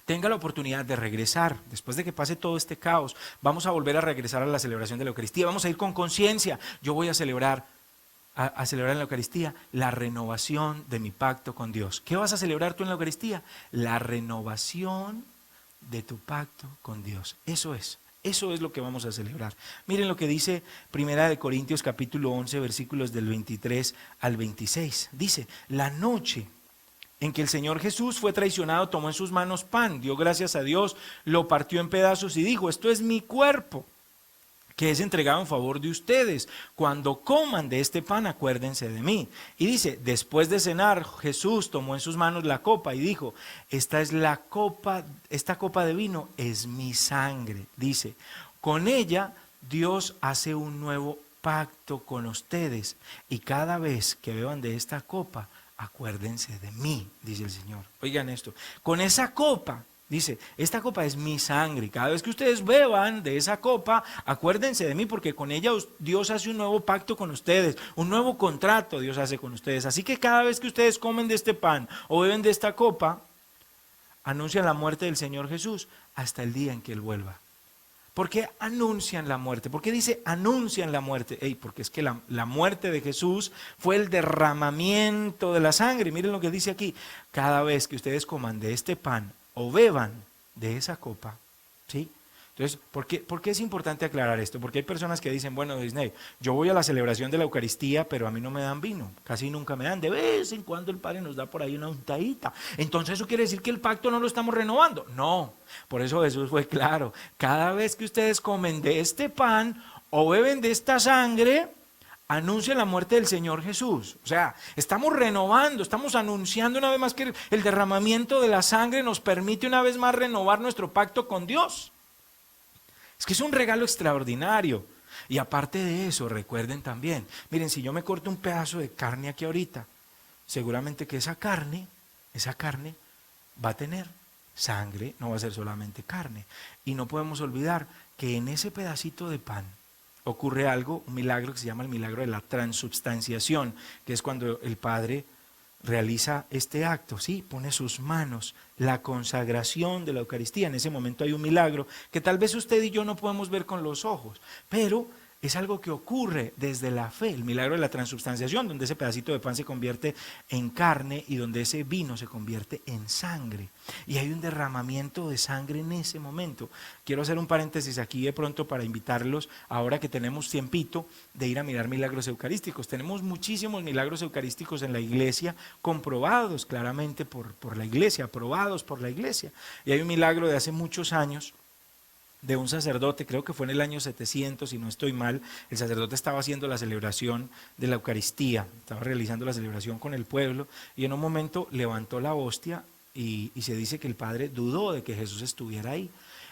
tenga la oportunidad de regresar, después de que pase todo este caos, vamos a volver a regresar a la celebración de la Eucaristía, vamos a ir con conciencia. Yo voy a celebrar en la Eucaristía la renovación de mi pacto con Dios. ¿Qué vas a celebrar tú en la Eucaristía? La renovación de tu pacto con Dios. Eso es lo que vamos a celebrar. Miren lo que dice Primera de Corintios capítulo 11, versículos del 23 al 26. Dice: la noche en que el Señor Jesús fue traicionado, tomó en sus manos pan, dio gracias a Dios, lo partió en pedazos y dijo: esto es mi cuerpo, que es entregado en favor de ustedes. Cuando coman de este pan, acuérdense de mí. Y dice: después de cenar, Jesús tomó en sus manos la copa y dijo: esta copa de vino es mi sangre. Dice: con ella Dios hace un nuevo pacto con ustedes, y cada vez que beban de esta copa, acuérdense de mí, dice el Señor. Oigan esto, con esa copa, dice: esta copa es mi sangre. Cada vez que ustedes beban de esa copa, acuérdense de mí, porque con ella Dios hace un nuevo pacto con ustedes, un nuevo contrato Dios hace con ustedes. Así que cada vez que ustedes comen de este pan o beben de esta copa, anuncian la muerte del Señor Jesús hasta el día en que Él vuelva. ¿Por qué anuncian la muerte? ¿Por qué dice anuncian la muerte? Porque es que la muerte de Jesús fue el derramamiento de la sangre. Miren lo que dice aquí: cada vez que ustedes coman de este pan o beban de esa copa, ¿sí? Entonces, ¿por qué es importante aclarar esto? Porque hay personas que dicen: bueno, Disney, yo voy a la celebración de la Eucaristía, pero a mí no me dan vino, casi nunca me dan, de vez en cuando el Padre nos da por ahí una untadita. Entonces eso quiere decir que el pacto no lo estamos renovando. No, por eso Jesús fue claro: cada vez que ustedes comen de este pan o beben de esta sangre, anuncia la muerte del Señor Jesús. O sea, estamos renovando, estamos anunciando una vez más que el derramamiento de la sangre nos permite una vez más renovar nuestro pacto con Dios. Es que es un regalo extraordinario. Y aparte de eso, recuerden también, miren, si yo me corto un pedazo de carne aquí ahorita, seguramente que esa carne va a tener sangre, no va a ser solamente carne. Y no podemos olvidar que en ese pedacito de pan ocurre algo, un milagro que se llama el milagro de la transubstanciación, que es cuando el Padre realiza este acto, ¿sí? Pone sus manos, la consagración de la Eucaristía. En ese momento hay un milagro que tal vez usted y yo no podemos ver con los ojos, pero es algo que ocurre desde la fe, el milagro de la transubstanciación, donde ese pedacito de pan se convierte en carne y donde ese vino se convierte en sangre. Y hay un derramamiento de sangre en ese momento. Quiero hacer un paréntesis aquí de pronto para invitarlos, ahora que tenemos tiempito, de ir a mirar milagros eucarísticos. Tenemos muchísimos milagros eucarísticos en la iglesia, comprobados claramente por la iglesia, aprobados por la iglesia. Y hay un milagro de hace muchos años, de un sacerdote, creo que fue en el año 700, si no estoy mal. El sacerdote estaba haciendo la celebración de la Eucaristía, estaba realizando la celebración con el pueblo, y en un momento levantó la hostia y se dice que el padre dudó de que Jesús estuviera ahí.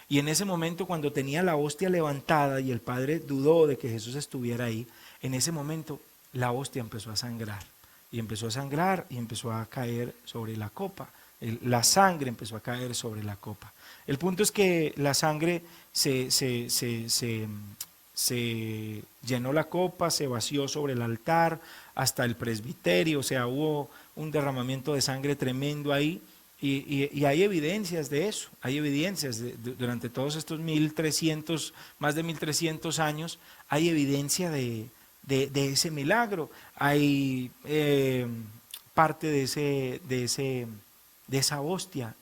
Y en ese momento, cuando tenía la hostia levantada y el padre dudó de que Jesús estuviera ahí, en ese momento la hostia empezó a sangrar, y empezó a sangrar y empezó a caer sobre la copa. La sangre empezó a caer sobre la copa. El punto es que la sangre se llenó la copa, se vació sobre el altar hasta el presbiterio, o sea, hubo un derramamiento de sangre tremendo ahí, y hay evidencias de eso, hay evidencias durante todos estos 1300, más de 1300 años, hay evidencia de ese milagro, hay parte de esa hostia.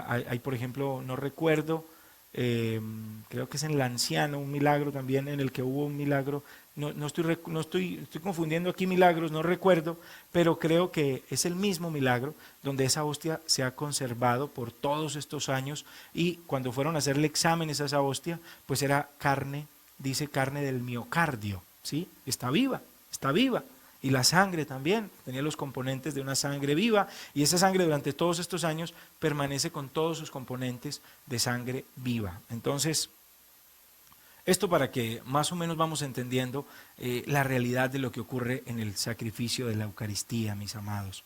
Hay, por ejemplo, no recuerdo, creo que es en el Anciano, un milagro también en el que hubo un milagro, estoy confundiendo aquí milagros, no recuerdo, pero creo que es el mismo milagro donde esa hostia se ha conservado por todos estos años, y cuando fueron a hacerle exámenes a esa hostia, pues era carne, dice carne del miocardio, ¿sí? Está viva, está viva. Y la sangre también, tenía los componentes de una sangre viva, y esa sangre durante todos estos años permanece con todos sus componentes de sangre viva. Entonces, esto para que más o menos vamos entendiendo la realidad de lo que ocurre en el sacrificio de la Eucaristía, mis amados.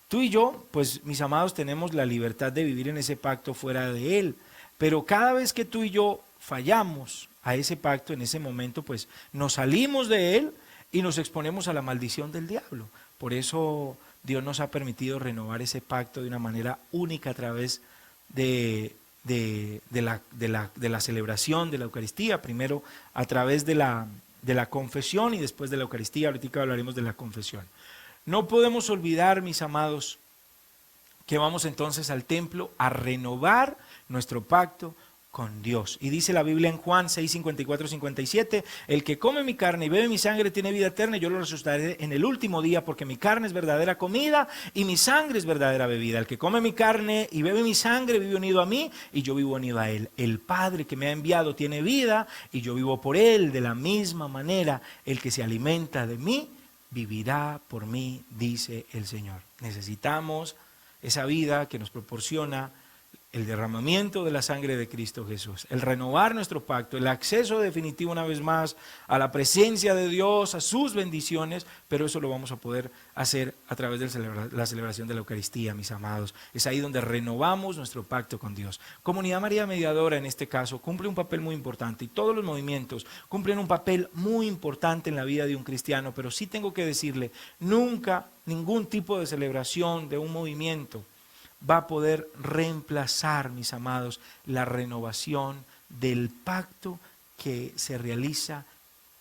Tú y yo, pues mis amados, tenemos la libertad de vivir en ese pacto fuera de él, pero cada vez que tú y yo fallamos a ese pacto, en ese momento, pues nos salimos de él y nos exponemos a la maldición del diablo. Por eso Dios nos ha permitido renovar ese pacto de una manera única a través de la celebración de la Eucaristía, primero a través de la confesión y después de la Eucaristía. Ahorita hablaremos de la confesión. No podemos olvidar, mis amados, que vamos entonces al templo a renovar nuestro pacto con Dios. Y dice la Biblia en Juan 6, 54, 57, el que come mi carne y bebe mi sangre tiene vida eterna, y yo lo resucitaré en el último día, porque mi carne es verdadera comida y mi sangre es verdadera bebida. El que come mi carne y bebe mi sangre vive unido a mí y yo vivo unido a él. El Padre que me ha enviado tiene vida y yo vivo por él. De la misma manera, el que se alimenta de mí vivirá por mí, dice el Señor. Necesitamos esa vida que nos proporciona el derramamiento de la sangre de Cristo Jesús, el renovar nuestro pacto, el acceso definitivo una vez más a la presencia de Dios, a sus bendiciones, pero eso lo vamos a poder hacer a través de la celebración de la Eucaristía, mis amados. Es ahí donde renovamos nuestro pacto con Dios. Comunidad María Mediadora, en este caso, cumple un papel muy importante, y todos los movimientos cumplen un papel muy importante en la vida de un cristiano, pero sí tengo que decirle, nunca ningún tipo de celebración de un movimiento va a poder reemplazar, mis amados, la renovación del pacto que se realiza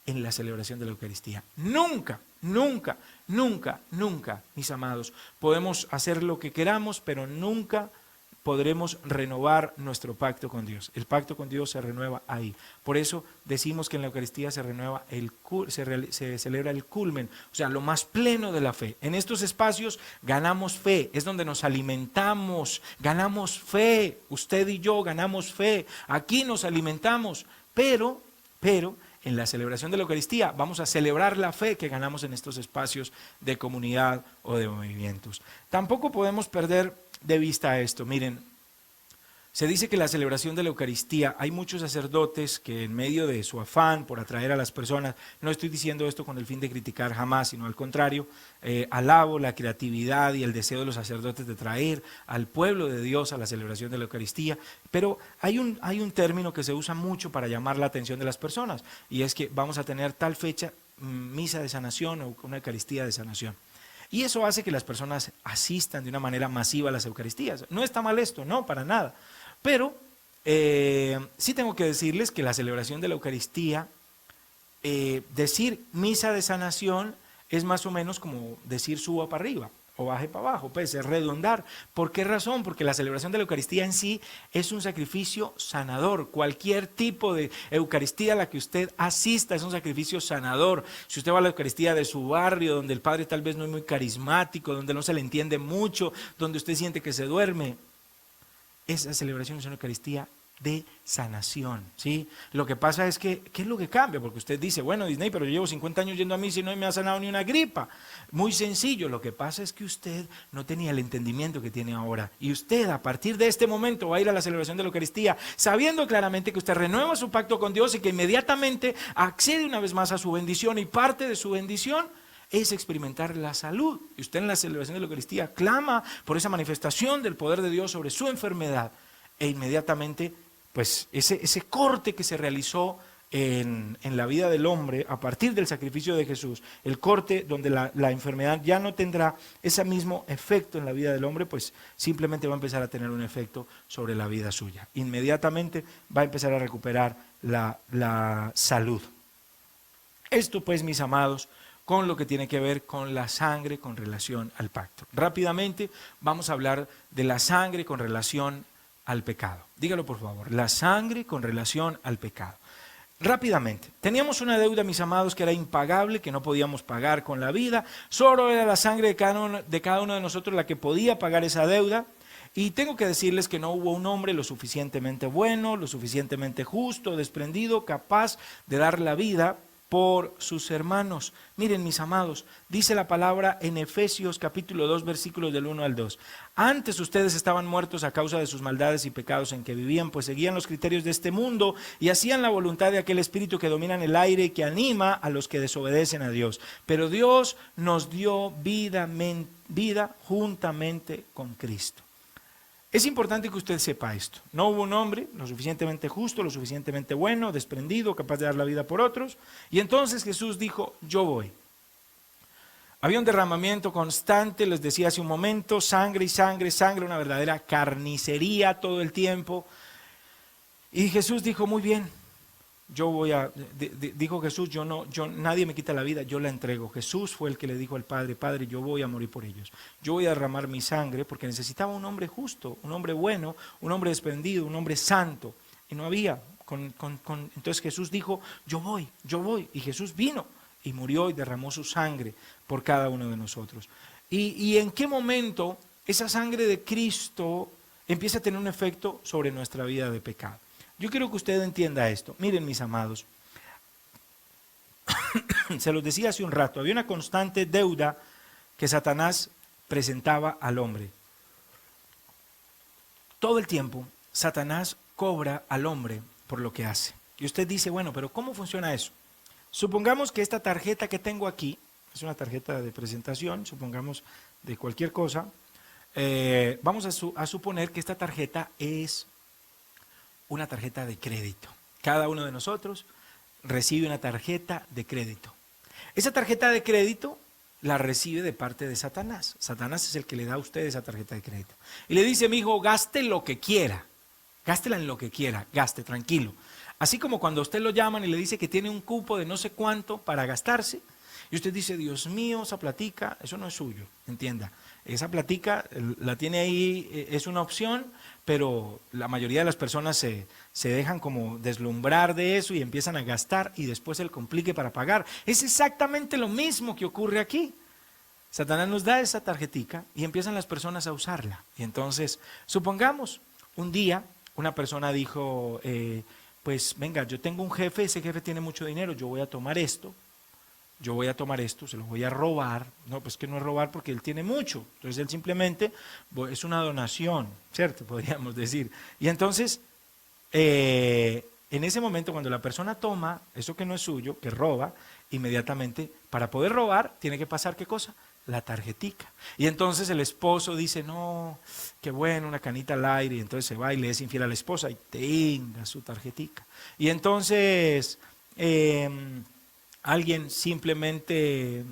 en la celebración de la Eucaristía. Nunca, nunca, nunca, nunca, mis amados, podemos hacer lo que queramos, pero nunca podremos renovar nuestro pacto con Dios. El pacto con Dios se renueva ahí. Por eso decimos que en la Eucaristía se renueva se celebra el culmen, o sea, lo más pleno de la fe. En estos espacios ganamos fe, es donde nos alimentamos, ganamos fe. Usted y yo ganamos fe, aquí nos alimentamos, pero en la celebración de la Eucaristía vamos a celebrar la fe que ganamos en estos espacios de comunidad o de movimientos. Tampoco podemos perder de vista esto. Miren, se dice que la celebración de la Eucaristía, hay muchos sacerdotes que en medio de su afán por atraer a las personas, no estoy diciendo esto con el fin de criticar jamás, sino al contrario, alabo la creatividad y el deseo de los sacerdotes de traer al pueblo de Dios a la celebración de la Eucaristía, pero hay un término que se usa mucho para llamar la atención de las personas, y es que vamos a tener tal fecha, misa de sanación o una Eucaristía de sanación. Y eso hace que las personas asistan de una manera masiva a las Eucaristías. No está mal esto, no, para nada. Pero sí tengo que decirles que la celebración de la Eucaristía, decir misa de sanación es más o menos como decir suba para arriba o baje para abajo, pues es redundar. ¿Por qué razón? Porque la celebración de la Eucaristía en sí es un sacrificio sanador. Cualquier tipo de Eucaristía a la que usted asista es un sacrificio sanador. Si usted va a la Eucaristía de su barrio, donde el padre tal vez no es muy carismático, donde no se le entiende mucho, donde usted siente que se duerme, esa celebración es una Eucaristía de sanación, ¿sí? Lo que pasa es que, ¿qué es lo que cambia? Porque usted dice, bueno, Disney, pero yo llevo 50 años yendo a misa y no me ha sanado ni una gripa. Muy sencillo, lo que pasa es que usted no tenía el entendimiento que tiene ahora. Y usted, a partir de este momento, va a ir a la celebración de la Eucaristía, sabiendo claramente que usted renueva su pacto con Dios y que inmediatamente accede una vez más a su bendición, y parte de su bendición es experimentar la salud. Y usted en la celebración de la Eucaristía clama por esa manifestación del poder de Dios sobre su enfermedad, e inmediatamente pues ese corte que se realizó en la vida del hombre a partir del sacrificio de Jesús, el corte donde la enfermedad ya no tendrá ese mismo efecto en la vida del hombre, pues simplemente va a empezar a tener un efecto sobre la vida suya. Inmediatamente va a empezar a recuperar la salud. Esto pues, mis amados, con lo que tiene que ver con la sangre con relación al pacto. Rápidamente vamos a hablar de la sangre con relación al pecado. Dígalo por favor, la sangre con relación al pecado. Rápidamente, teníamos una deuda, mis amados, que era impagable, que no podíamos pagar con la vida. Solo era la sangre de cada uno de nosotros la que podía pagar esa deuda. Y tengo que decirles que no hubo un hombre lo suficientemente bueno, lo suficientemente justo, desprendido, capaz de dar la vida por sus hermanos. Miren, mis amados, dice la palabra en Efesios capítulo 2, versículos del 1 al 2. Antes ustedes estaban muertos a causa de sus maldades y pecados en que vivían, pues seguían los criterios de este mundo y hacían la voluntad de aquel espíritu que domina en el aire y que anima a los que desobedecen a Dios. Pero Dios nos dio vida juntamente con Cristo. Es importante que usted sepa esto. No hubo un hombre lo suficientemente justo, lo suficientemente bueno, desprendido, capaz de dar la vida por otros. Y entonces Jesús dijo, yo voy. Había un derramamiento constante, les decía hace un momento, sangre y sangre, sangre, una verdadera carnicería todo el tiempo. Y Jesús dijo, muy bien, yo voy a, dijo Jesús, nadie me quita la vida, yo la entrego. Jesús fue el que le dijo al Padre, Padre, yo voy a morir por ellos. Yo voy a derramar mi sangre porque necesitaba un hombre justo, un hombre bueno, un hombre desprendido, un hombre santo. Y no había. Entonces Jesús dijo, yo voy. Y Jesús vino y murió y derramó su sangre por cada uno de nosotros. ¿Y en qué momento esa sangre de Cristo empieza a tener un efecto sobre nuestra vida de pecado? Yo quiero que usted entienda esto. Miren, mis amados, se los decía hace un rato, había una constante deuda que Satanás presentaba al hombre. Todo el tiempo, Satanás cobra al hombre por lo que hace. Y usted dice, bueno, pero ¿cómo funciona eso? Supongamos que esta tarjeta que tengo aquí, es una tarjeta de presentación, supongamos de cualquier cosa, vamos a suponer que esta tarjeta es una tarjeta de crédito. Cada uno de nosotros recibe una tarjeta de crédito. Esa tarjeta de crédito la recibe de parte de Satanás. Satanás es el que le da a usted esa tarjeta de crédito. Y le dice, mi hijo, gaste lo que quiera. Gástela en lo que quiera, gaste, tranquilo. Así como cuando a usted lo llaman y le dice que tiene un cupo de no sé cuánto para gastarse, y usted dice, Dios mío, esa platica, eso no es suyo, entienda. Esa platica la tiene ahí, es una opción, pero la mayoría de las personas se dejan como deslumbrar de eso y empiezan a gastar y después el complique para pagar. Es exactamente lo mismo que ocurre aquí. Satanás nos da esa tarjetica y empiezan las personas a usarla. Y entonces, supongamos, un día una persona dijo, pues venga, yo tengo un jefe, ese jefe tiene mucho dinero, yo voy a tomar esto, se lo voy a robar. No, pues que no es robar porque él tiene mucho. Entonces él simplemente, es una donación, ¿cierto? Podríamos decir. Y entonces, en ese momento cuando la persona toma eso que no es suyo, que roba, inmediatamente, para poder robar, tiene que pasar, ¿qué cosa? La tarjetica. Y entonces el esposo dice, no, qué bueno, una canita al aire, y entonces se va y le es infiel a la esposa y tenga su tarjetica. Y entonces, alguien simplemente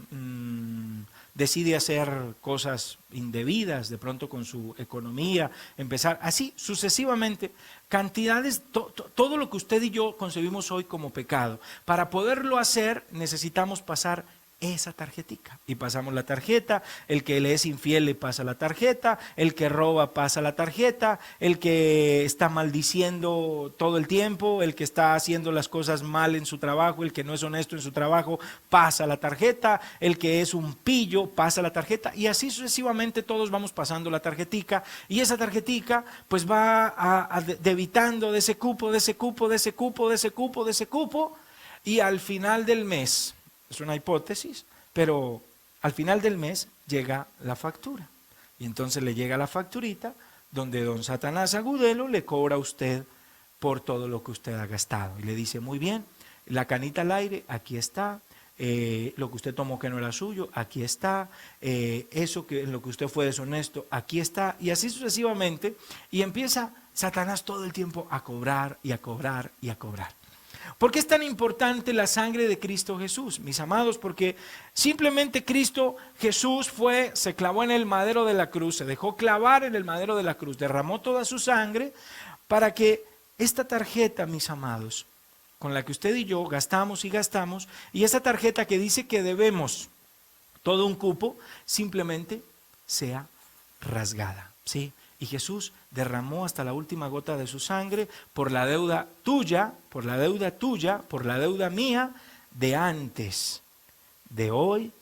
decide hacer cosas indebidas, de pronto con su economía, empezar así sucesivamente, cantidades, todo lo que usted y yo concebimos hoy como pecado. Para poderlo hacer necesitamos pasar esa tarjetica. Y pasamos la tarjeta, el que le es infiel le pasa la tarjeta, el que roba pasa la tarjeta, el que está maldiciendo todo el tiempo, el que está haciendo las cosas mal en su trabajo, el que no es honesto en su trabajo, pasa la tarjeta, el que es un pillo pasa la tarjeta, y así sucesivamente todos vamos pasando la tarjetica, y esa tarjetica pues va debitando de ese cupo, de ese cupo, de ese cupo, de ese cupo, de ese cupo, y al final del mes, es una hipótesis, pero al final del mes llega la factura. Y entonces le llega la facturita donde don Satanás Agudelo le cobra a usted por todo lo que usted ha gastado. Y le dice, muy bien, la canita al aire, aquí está. Lo que usted tomó que no era suyo, aquí está. Eso que en lo que usted fue deshonesto, aquí está. Y así sucesivamente. Y empieza Satanás todo el tiempo a cobrar y a cobrar y a cobrar. ¿Por qué es tan importante la sangre de Cristo Jesús, mis amados? Porque simplemente Cristo Jesús se clavó en el madero de la cruz, se dejó clavar en el madero de la cruz, derramó toda su sangre para que esta tarjeta, mis amados, con la que usted y yo gastamos y gastamos, y esa tarjeta que dice que debemos todo un cupo, simplemente sea rasgada, ¿sí? Y Jesús derramó hasta la última gota de su sangre por la deuda tuya, por la deuda tuya, por la deuda mía, de antes, de hoy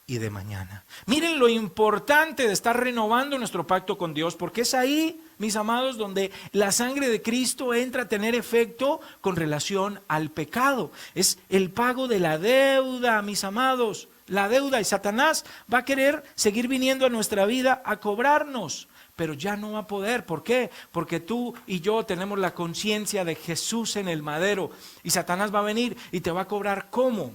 y de mañana. Miren lo importante de estar renovando nuestro pacto con Dios, porque es ahí, mis amados, donde la sangre de Cristo entra a tener efecto con relación al pecado. Es el pago de la deuda, mis amados, la deuda. Y Satanás va a querer seguir viniendo a nuestra vida a cobrarnos, pero ya no va a poder. ¿Por qué? Porque tú y yo tenemos la conciencia de Jesús en el madero, y Satanás va a venir y te va a cobrar ¿cómo?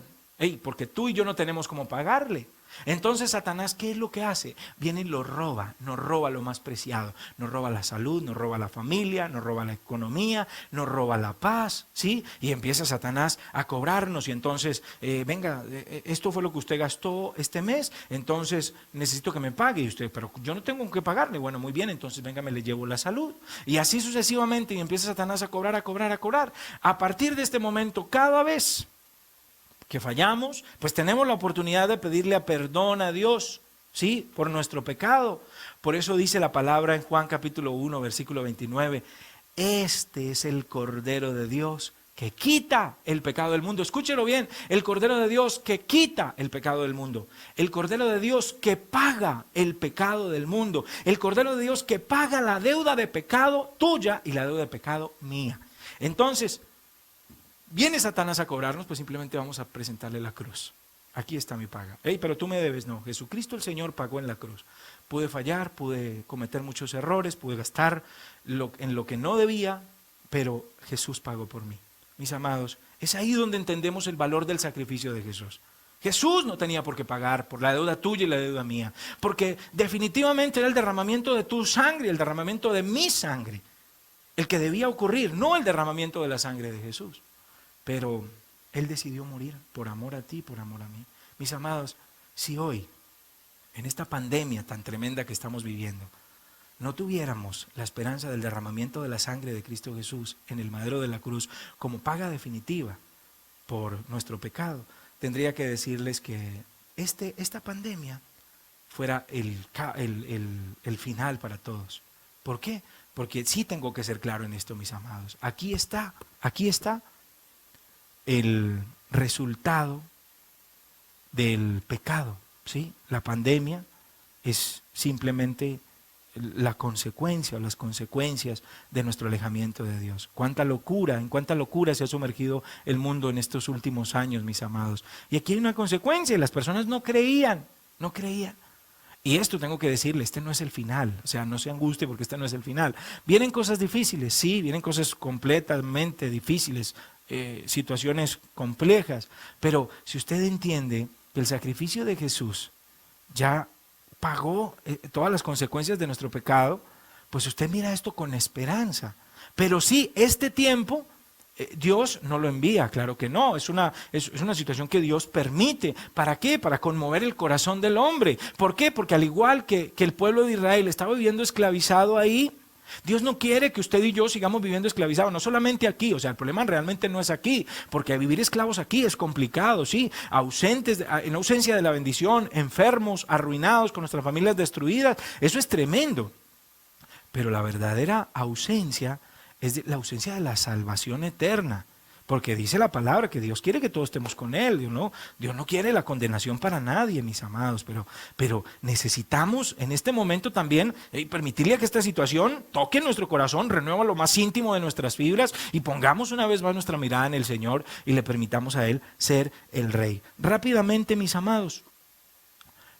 Porque tú y yo no tenemos cómo pagarle. Entonces Satanás, ¿qué es lo que hace? Viene y nos roba lo más preciado, nos roba la salud, nos roba la familia, nos roba la economía, nos roba la paz, ¿sí? Y empieza Satanás a cobrarnos, y entonces, venga, esto fue lo que usted gastó este mes, entonces necesito que me pague, y usted, pero yo no tengo que pagarle. Bueno, muy bien, entonces venga, me le llevo la salud, y así sucesivamente, y empieza Satanás a cobrar, a cobrar, a cobrar. A partir de este momento, cada vez que fallamos, pues tenemos la oportunidad de pedirle perdón a Dios, ¿sí? Por nuestro pecado. Por eso dice la palabra en Juan capítulo 1, versículo 29, este es el Cordero de Dios que quita el pecado del mundo. Escúchelo bien, el Cordero de Dios que quita el pecado del mundo, el Cordero de Dios que paga el pecado del mundo, el Cordero de Dios que paga la deuda de pecado tuya y la deuda de pecado mía. Entonces, viene Satanás a cobrarnos, pues simplemente vamos a presentarle la cruz. Aquí está mi paga. Pero tú me debes. No, Jesucristo el Señor pagó en la cruz. Pude fallar, pude cometer muchos errores, pude gastar en lo que no debía, pero Jesús pagó por mí. Mis amados, es ahí donde entendemos el valor del sacrificio de Jesús. Jesús no tenía por qué pagar por la deuda tuya y la deuda mía, porque definitivamente era el derramamiento de tu sangre, el derramamiento de mi sangre, el que debía ocurrir, no el derramamiento de la sangre de Jesús. Pero Él decidió morir por amor a ti, por amor a mí. Mis amados, si hoy, en esta pandemia tan tremenda que estamos viviendo, no tuviéramos la esperanza del derramamiento de la sangre de Cristo Jesús en el madero de la cruz como paga definitiva por nuestro pecado, tendría que decirles que esta pandemia fuera el final para todos. ¿Por qué? Porque sí tengo que ser claro en esto, mis amados. Aquí está el resultado del pecado, ¿sí? La pandemia es simplemente la consecuencia o las consecuencias de nuestro alejamiento de Dios. En cuánta locura se ha sumergido el mundo en estos últimos años, mis amados. Y aquí hay una consecuencia, y las personas no creían. Y esto tengo que decirle, este no es el final, o sea, no se angustie porque este no es el final. Vienen cosas difíciles, sí, vienen cosas completamente difíciles, situaciones complejas, pero si usted entiende que el sacrificio de Jesús ya pagó todas las consecuencias de nuestro pecado, pues usted mira esto con esperanza. Pero sí, este tiempo Dios no lo envía, claro que no, es una situación que Dios permite. ¿Para qué? Para conmover el corazón del hombre. ¿Por qué? Porque al igual que el pueblo de Israel estaba viviendo esclavizado ahí, Dios no quiere que usted y yo sigamos viviendo esclavizados, no solamente aquí, o sea, el problema realmente no es aquí, porque vivir esclavos aquí es complicado, sí, ausentes, en ausencia de la bendición, enfermos, arruinados, con nuestras familias destruidas, eso es tremendo. Pero la verdadera ausencia es la ausencia de la salvación eterna. Porque dice la palabra que Dios quiere que todos estemos con Él. Dios no quiere la condenación para nadie, mis amados. Pero necesitamos en este momento también permitirle que esta situación toque nuestro corazón, renueva lo más íntimo de nuestras fibras y pongamos una vez más nuestra mirada en el Señor y le permitamos a Él ser el Rey. Rápidamente, mis amados.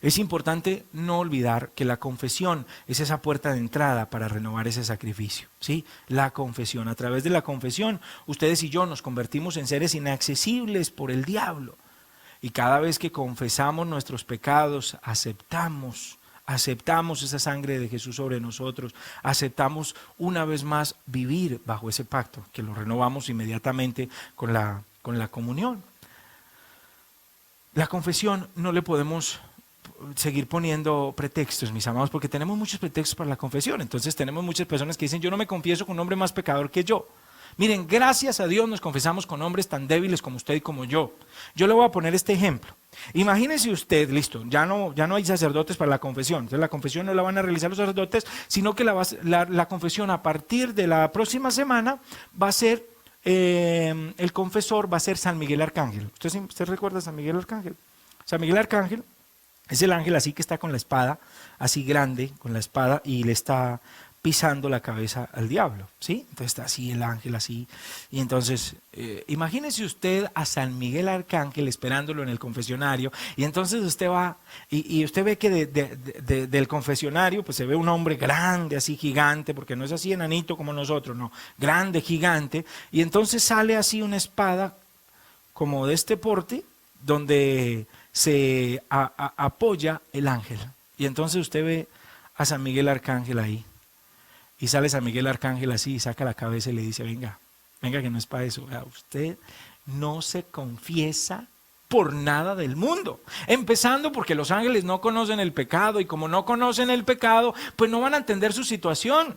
Es importante no olvidar que la confesión es esa puerta de entrada para renovar ese sacrificio, ¿sí? La confesión, a través de la confesión, ustedes y yo nos convertimos en seres inaccesibles por el diablo. Y cada vez que confesamos nuestros pecados, aceptamos esa sangre de Jesús sobre nosotros, aceptamos una vez más vivir bajo ese pacto, que lo renovamos inmediatamente con la comunión. La confesión no le podemos seguir poniendo pretextos, mis amados, porque tenemos muchos pretextos para la confesión. Entonces tenemos muchas personas que dicen: yo no me confieso con un hombre más pecador que yo. Miren, gracias a Dios nos confesamos con hombres tan débiles como usted y como yo. Yo le voy a poner este ejemplo. Imagínese usted, listo, ya no hay sacerdotes para la confesión. Entonces la confesión no la van a realizar los sacerdotes, sino que la confesión a partir de la próxima semana va a ser, el confesor va a ser San Miguel Arcángel. ¿Usted recuerda a San Miguel Arcángel? San Miguel Arcángel es el ángel así que está con la espada, así grande, con la espada, y le está pisando la cabeza al diablo, ¿sí? Entonces está así el ángel, así. Y entonces, imagínese usted a San Miguel Arcángel esperándolo en el confesionario, y entonces usted va, y usted ve que del confesionario, pues se ve un hombre grande, así gigante, porque no es así enanito como nosotros, no, grande, gigante, y entonces sale así una espada como de este porte, donde se apoya el ángel. Y entonces usted ve a San Miguel Arcángel ahí. Y sale San Miguel Arcángel así y saca la cabeza y le dice: venga que no es para eso. Usted no se confiesa por nada del mundo. Empezando porque los ángeles no conocen el pecado, y como no conocen el pecado, pues no van a entender su situación.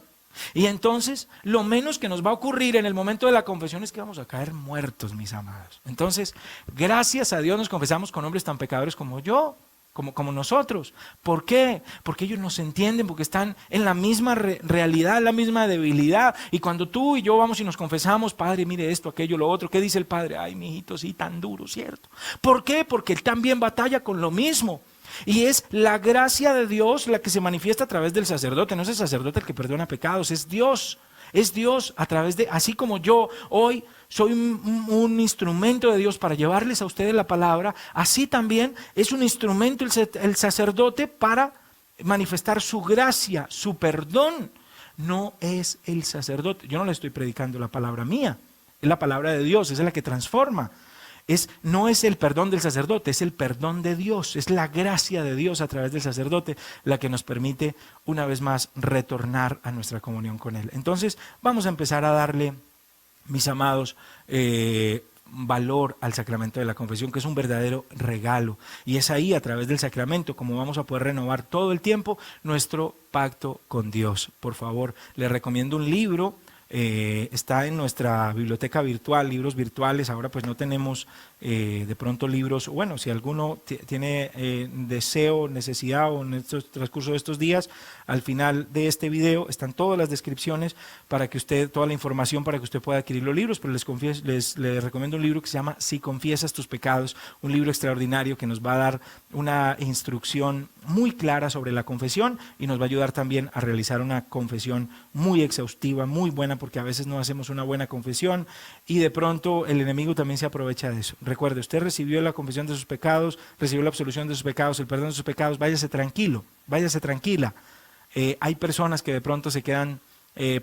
Y entonces lo menos que nos va a ocurrir en el momento de la confesión es que vamos a caer muertos, mis amados. Entonces, gracias a Dios nos confesamos con hombres tan pecadores como yo, como nosotros. ¿Por qué? Porque ellos nos entienden, porque están en la misma realidad, la misma debilidad. Y cuando tú y yo vamos y nos confesamos: Padre, mire esto, aquello, lo otro, ¿qué dice el Padre? Ay, mi hijito, sí, tan duro, ¿cierto? ¿Por qué? Porque él también batalla con lo mismo. Y es la gracia de Dios la que se manifiesta a través del sacerdote. No es el sacerdote el que perdona pecados, es Dios. Es Dios a través de, así como yo hoy soy un instrumento de Dios para llevarles a ustedes la palabra, así también es un instrumento el sacerdote para manifestar su gracia, su perdón. No es el sacerdote. Yo no le estoy predicando la palabra mía, es la palabra de Dios, es la que transforma. No es el perdón del sacerdote, es el perdón de Dios, es la gracia de Dios a través del sacerdote la que nos permite una vez más retornar a nuestra comunión con Él. Entonces vamos a empezar a darle, mis amados, valor al sacramento de la confesión, que es un verdadero regalo, y es ahí, a través del sacramento, como vamos a poder renovar todo el tiempo nuestro pacto con Dios. Por favor, les recomiendo un libro. Está en nuestra biblioteca virtual, libros virtuales. Ahora pues no tenemos de pronto libros. Bueno, si alguno tiene deseo, necesidad, o en estos transcurso de estos días, al final de este video están todas las descripciones para que usted, toda la información para que usted pueda adquirir los libros. Pero les recomiendo un libro que se llama Si confiesas tus pecados, un libro extraordinario que nos va a dar una instrucción muy clara sobre la confesión, y nos va a ayudar también a realizar una confesión muy exhaustiva, muy buena, porque a veces no hacemos una buena confesión y de pronto el enemigo también se aprovecha de eso. Recuerde, usted recibió la confesión de sus pecados, recibió la absolución de sus pecados, el perdón de sus pecados. Váyase tranquilo, váyase tranquila. Hay personas que de pronto se quedan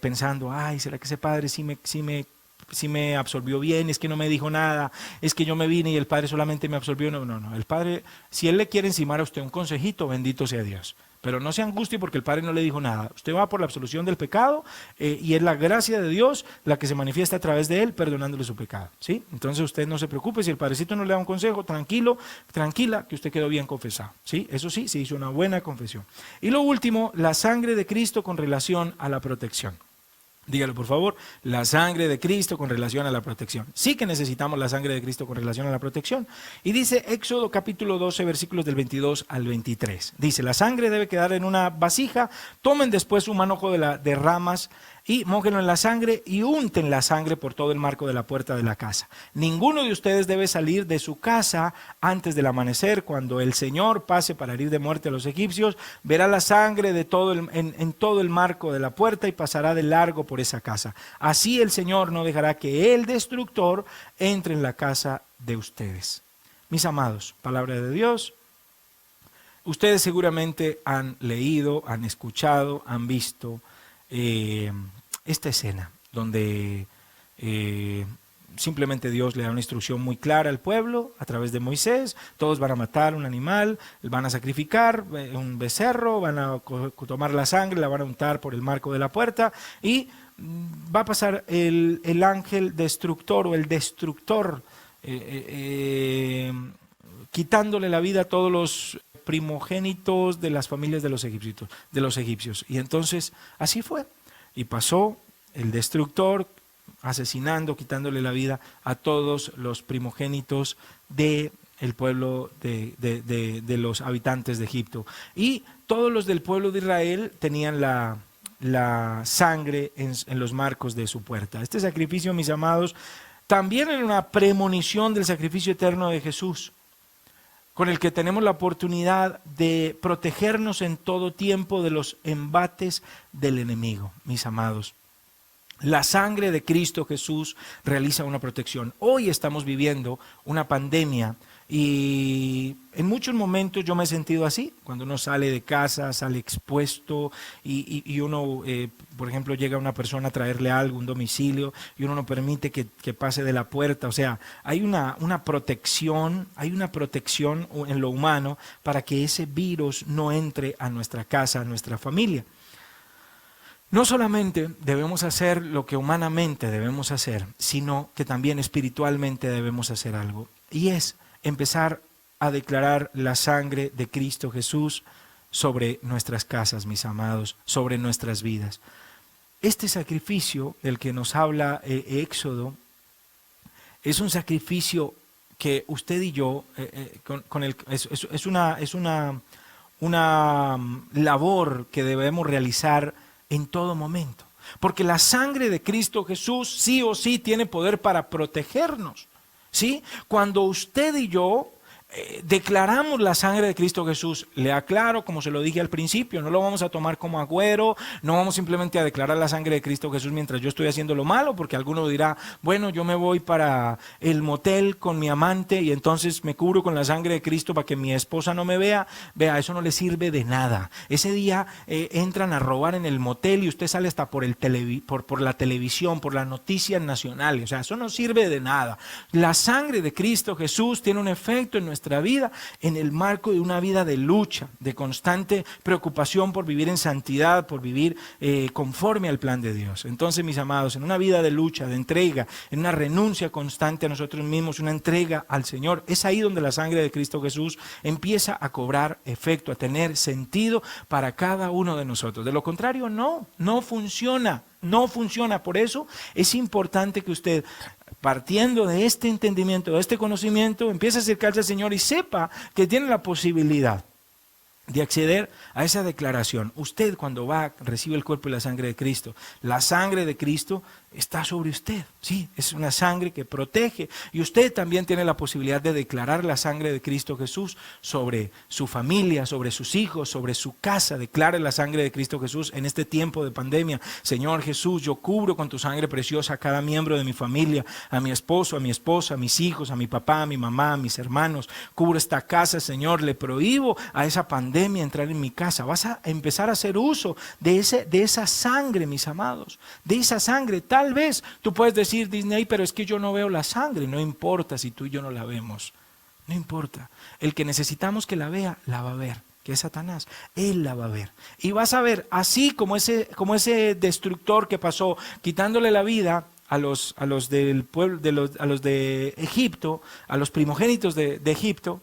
pensando: ay, ¿será que ese padre sí me absolvió bien? Es que no me dijo nada, es que yo me vine y el Padre solamente me absolvió. No, el Padre, si Él le quiere encimar a usted un consejito, bendito sea Dios. Pero no se angustie porque el Padre no le dijo nada. Usted va por la absolución del pecado y es la gracia de Dios la que se manifiesta a través de él perdonándole su pecado, ¿sí? Entonces usted no se preocupe si el Padrecito no le da un consejo, tranquilo, tranquila, que usted quedó bien confesado, ¿sí? Eso sí, se hizo una buena confesión. Y lo último, la sangre de Cristo con relación a la protección. Dígalo por favor, la sangre de Cristo con relación a la protección. Sí que necesitamos la sangre de Cristo con relación a la protección. Y dice Éxodo capítulo 12, versículos del 22 al 23. Dice, la sangre debe quedar en una vasija, tomen después un manojo de ramas y mójenlo en la sangre y unten la sangre por todo el marco de la puerta de la casa. Ninguno de ustedes debe salir de su casa antes del amanecer. Cuando el Señor pase para herir de muerte a los egipcios, verá la sangre de en todo el marco de la puerta y pasará de largo por esa casa. Así el Señor no dejará que el destructor entre en la casa de ustedes. Mis amados, palabra de Dios. Ustedes seguramente han leído, han escuchado, han visto esta escena donde simplemente Dios le da una instrucción muy clara al pueblo a través de Moisés. Todos van a matar un animal, van a sacrificar un becerro, van a tomar la sangre, la van a untar por el marco de la puerta y va a pasar el ángel destructor o el destructor quitándole la vida a todos los primogénitos de las familias de los egipcios. Y entonces así fue. Y pasó el destructor asesinando, quitándole la vida a todos los primogénitos del pueblo de los habitantes de Egipto. Y todos los del pueblo de Israel tenían la sangre en los marcos de su puerta. Este sacrificio, mis amados, también era una premonición del sacrificio eterno de Jesús, con el que tenemos la oportunidad de protegernos en todo tiempo de los embates del enemigo, mis amados. La sangre de Cristo Jesús realiza una protección. Hoy estamos viviendo una pandemia y en muchos momentos yo me he sentido así, cuando uno sale de casa, sale expuesto y uno, por ejemplo, llega una persona a traerle algo, un domicilio, y uno no permite que pase de la puerta. O sea, hay una protección en lo humano para que ese virus no entre a nuestra casa, a nuestra familia. No solamente debemos hacer lo que humanamente debemos hacer, sino que también espiritualmente debemos hacer algo. Y es empezar a declarar la sangre de Cristo Jesús sobre nuestras casas, mis amados, sobre nuestras vidas. Este sacrificio del que nos habla Éxodo es un sacrificio que usted y yo, es una labor que debemos realizar en todo momento, porque la sangre de Cristo Jesús sí o sí tiene poder para protegernos, ¿sí? Cuando usted y yo declaramos la sangre de Cristo Jesús, le aclaro, como se lo dije al principio, no lo vamos a tomar como agüero, no vamos simplemente a declarar la sangre de Cristo Jesús mientras yo estoy haciendo lo malo, porque alguno dirá, bueno, yo me voy para el motel con mi amante y entonces me cubro con la sangre de Cristo para que mi esposa no me vea. Vea, eso no le sirve de nada. Ese día entran a robar en el motel y usted sale hasta por la televisión, por las noticias nacionales. O sea, eso no sirve de nada. La sangre de Cristo Jesús tiene un efecto en nuestra vida en el marco de una vida de lucha, de constante preocupación por vivir en santidad, por vivir conforme al plan de Dios. Entonces, mis amados, en una vida de lucha, de entrega, en una renuncia constante a nosotros mismos, una entrega al Señor, es ahí donde la sangre de Cristo Jesús empieza a cobrar efecto, a tener sentido para cada uno de nosotros. De lo contrario, no funciona. No funciona. Por eso es importante que usted, partiendo de este entendimiento, de este conocimiento, empiece a acercarse al Señor y sepa que tiene la posibilidad de acceder a esa declaración. Usted, cuando va, recibe el cuerpo y la sangre de Cristo. La sangre de Cristo está sobre usted, sí, es una sangre que protege, y usted también tiene la posibilidad de declarar la sangre de Cristo Jesús sobre su familia, sobre sus hijos, sobre su casa. Declare la sangre de Cristo Jesús en este tiempo de pandemia. Señor Jesús, yo cubro con tu sangre preciosa a cada miembro de mi familia, a mi esposo, a mi esposa, a mis hijos, a mi papá, a mi mamá, a mis hermanos. Cubro esta casa, Señor, le prohíbo a esa pandemia entrar en mi casa. Vas a empezar a hacer uso de esa sangre, mis amados, de esa sangre. Tal vez tú puedes decir, Disney, pero es que yo no veo la sangre. No importa si tú y yo no la vemos, no importa. El que necesitamos que la vea, la va a ver. que es Satanás. Él la va a ver. Y vas a ver, así como ese destructor que pasó quitándole la vida a los del pueblo, a los de Egipto, a los primogénitos de Egipto,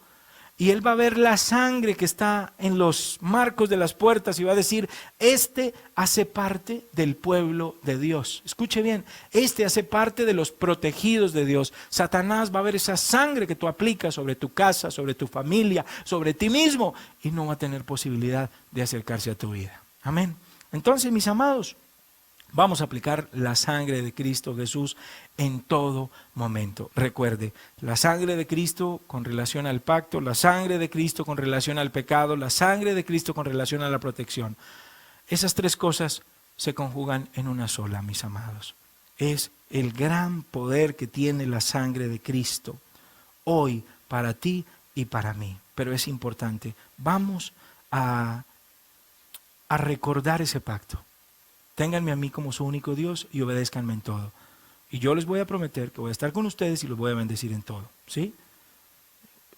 y él va a ver la sangre que está en los marcos de las puertas y va a decir, este hace parte del pueblo de Dios. Escuche bien, este hace parte de los protegidos de Dios. Satanás va a ver esa sangre que tú aplicas sobre tu casa, sobre tu familia, sobre ti mismo, y no va a tener posibilidad de acercarse a tu vida. Amén. Entonces, mis amados, vamos a aplicar la sangre de Cristo Jesús en todo momento. Recuerde, la sangre de Cristo con relación al pacto, la sangre de Cristo con relación al pecado, la sangre de Cristo con relación a la protección. Esas tres cosas se conjugan en una sola, mis amados. Es el gran poder que tiene la sangre de Cristo hoy para ti y para mí. Pero es importante, vamos a recordar ese pacto. Ténganme a mí como su único Dios y obedézcanme en todo. Y yo les voy a prometer que voy a estar con ustedes y los voy a bendecir en todo. ¿Sí?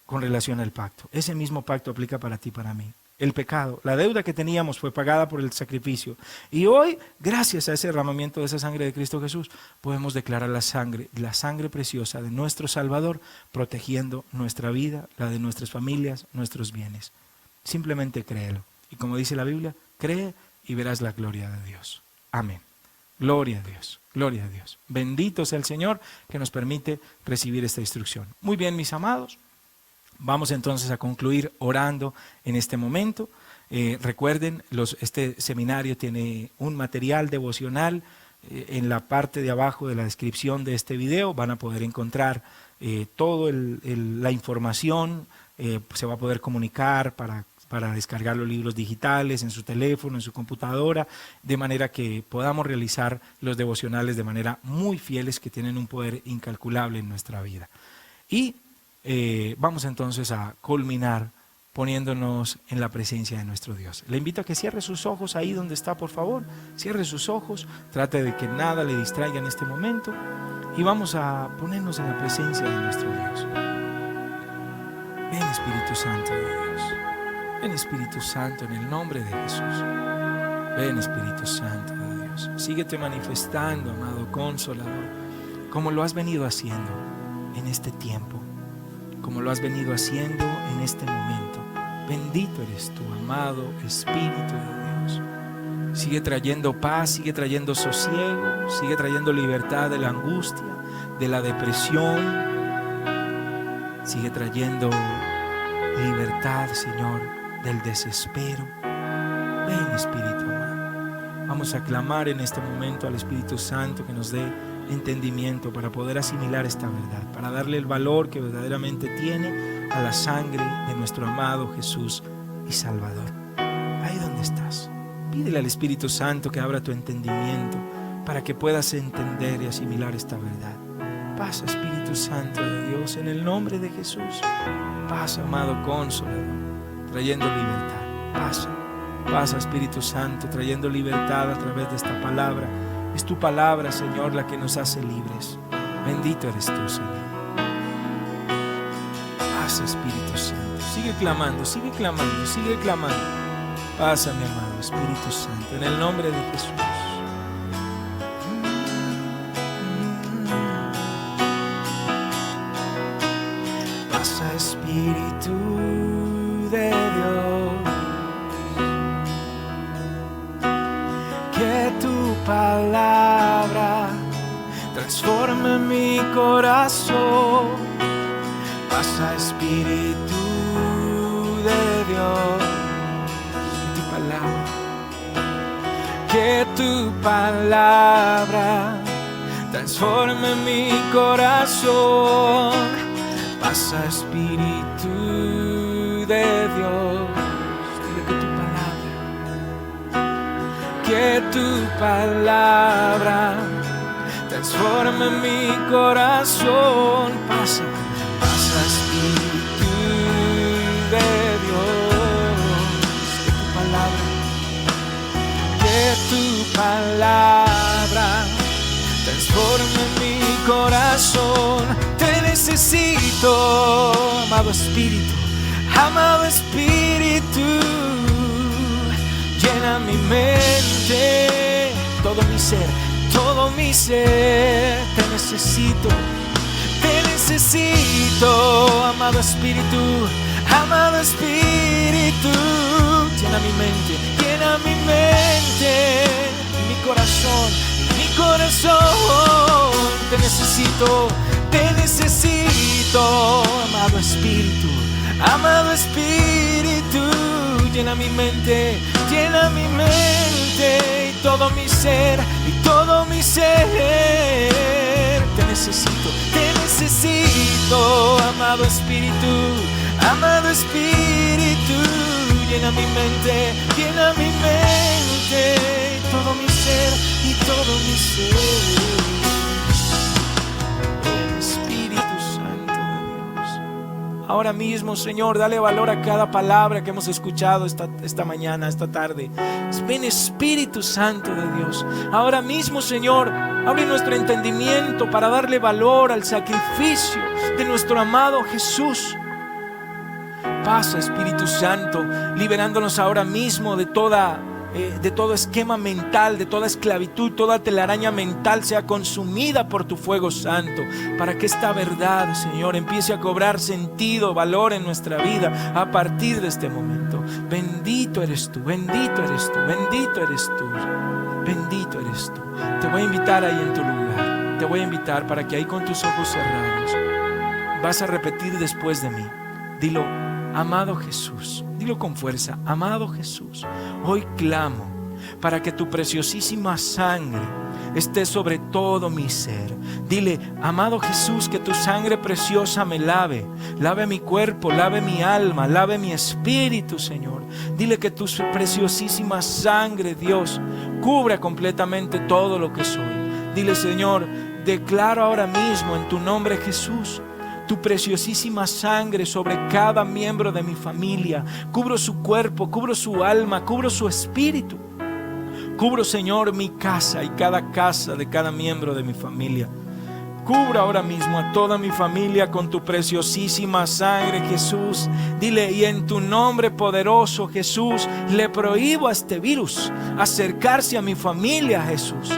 Con relación al pacto. Ese mismo pacto aplica para ti y para mí. El pecado, la deuda que teníamos fue pagada por el sacrificio. Y hoy, gracias a ese derramamiento de esa sangre de Cristo Jesús, podemos declarar la sangre preciosa de nuestro Salvador, protegiendo nuestra vida, la de nuestras familias, nuestros bienes. Simplemente créelo. Y como dice la Biblia, cree y verás la gloria de Dios. Amén. Gloria a Dios, gloria a Dios. Bendito sea el Señor que nos permite recibir esta instrucción. Muy bien, mis amados, vamos entonces a concluir orando en este momento. Recuerden, este seminario tiene un material devocional. En la parte de abajo de la descripción de este video van a poder encontrar toda la información. Se va a poder comunicar para descargar los libros digitales en su teléfono, en su computadora, de manera que podamos realizar los devocionales de manera muy fieles, que tienen un poder incalculable en nuestra vida. Y vamos entonces a culminar poniéndonos en la presencia de nuestro Dios. Le invito a que cierre sus ojos ahí donde está, por favor. Cierre sus ojos, trate de que nada le distraiga en este momento y vamos a ponernos en la presencia de nuestro Dios. Ven, Espíritu Santo de Dios. Ven, Espíritu Santo, en el nombre de Jesús. Ven, Espíritu Santo de Dios. Síguete manifestando, amado Consolador, como lo has venido haciendo en este tiempo, como lo has venido haciendo en este momento. Bendito eres tú, amado Espíritu de Dios. Sigue trayendo paz, sigue trayendo sosiego, sigue trayendo libertad de la angustia, de la depresión. Sigue trayendo libertad, Señor, del desespero. Ven, Espíritu amado. Vamos a clamar en este momento al Espíritu Santo que nos dé entendimiento para poder asimilar esta verdad, para darle el valor que verdaderamente tiene a la sangre de nuestro amado Jesús y Salvador. Ahí donde estás, pídele al Espíritu Santo que abra tu entendimiento para que puedas entender y asimilar esta verdad. Pasa, Espíritu Santo de Dios, en el nombre de Jesús. Pasa, amado Consolador, trayendo libertad. Pasa, Espíritu Santo, trayendo libertad a través de esta palabra. Es tu palabra, Señor, la que nos hace libres. Bendito eres tú, Señor. Pasa, Espíritu Santo. Sigue clamando, sigue clamando, sigue clamando. Pasa, mi amado Espíritu Santo, en el nombre de Jesús. Pasa, Espíritu de Dios, que tu palabra transforme mi corazón. Pasa, Espíritu de Dios, que tu palabra transforme mi corazón. Pasa, Espíritu de Dios, que tu palabra transforme mi corazón. Pasa, Espíritu de Dios, que tu palabra transforme mi corazón. Te necesito, amado Espíritu ser, todo mi ser. Te necesito, amado Espíritu, amado Espíritu. Llena mi mente, mi corazón, te necesito, amado Espíritu, llena mi mente, y todo mi ser, te necesito, amado Espíritu, llena mi mente, y todo mi ser, Espíritu Santo de Dios. Ahora mismo, Señor, dale valor a cada palabra que hemos escuchado esta mañana, esta tarde. Ven, Espíritu Santo de Dios. Ahora mismo, Señor, abre nuestro entendimiento para darle valor al sacrificio de nuestro amado Jesús. Pasa, Espíritu Santo, liberándonos ahora mismo de todo esquema mental, de toda esclavitud, toda telaraña mental sea consumida por tu fuego santo, para que esta verdad, Señor, empiece a cobrar sentido, valor en nuestra vida a partir de este momento. Bendito eres tú, bendito eres tú, bendito eres tú, bendito eres tú. Te voy a invitar ahí en tu lugar, te voy a invitar para que ahí con tus ojos cerrados vas a repetir después de mí. Dilo: amado Jesús, dilo con fuerza: amado Jesús, hoy clamo para que tu preciosísima sangre esté sobre todo mi ser. Dile: amado Jesús, que tu sangre preciosa me lave mi cuerpo, lave mi alma, lave mi espíritu, Señor. Dile que tu preciosísima sangre, Dios, cubra completamente todo lo que soy. Dile: Señor, declaro ahora mismo en tu nombre, Jesús, tu preciosísima sangre sobre cada miembro de mi familia. Cubro su cuerpo, cubro su alma, cubro su espíritu. Cubro, Señor, mi casa y cada casa de cada miembro de mi familia. Cubra ahora mismo a toda mi familia con tu preciosísima sangre, Jesús. Dile: y en tu nombre poderoso, Jesús, le prohíbo a este virus acercarse a mi familia, Jesús.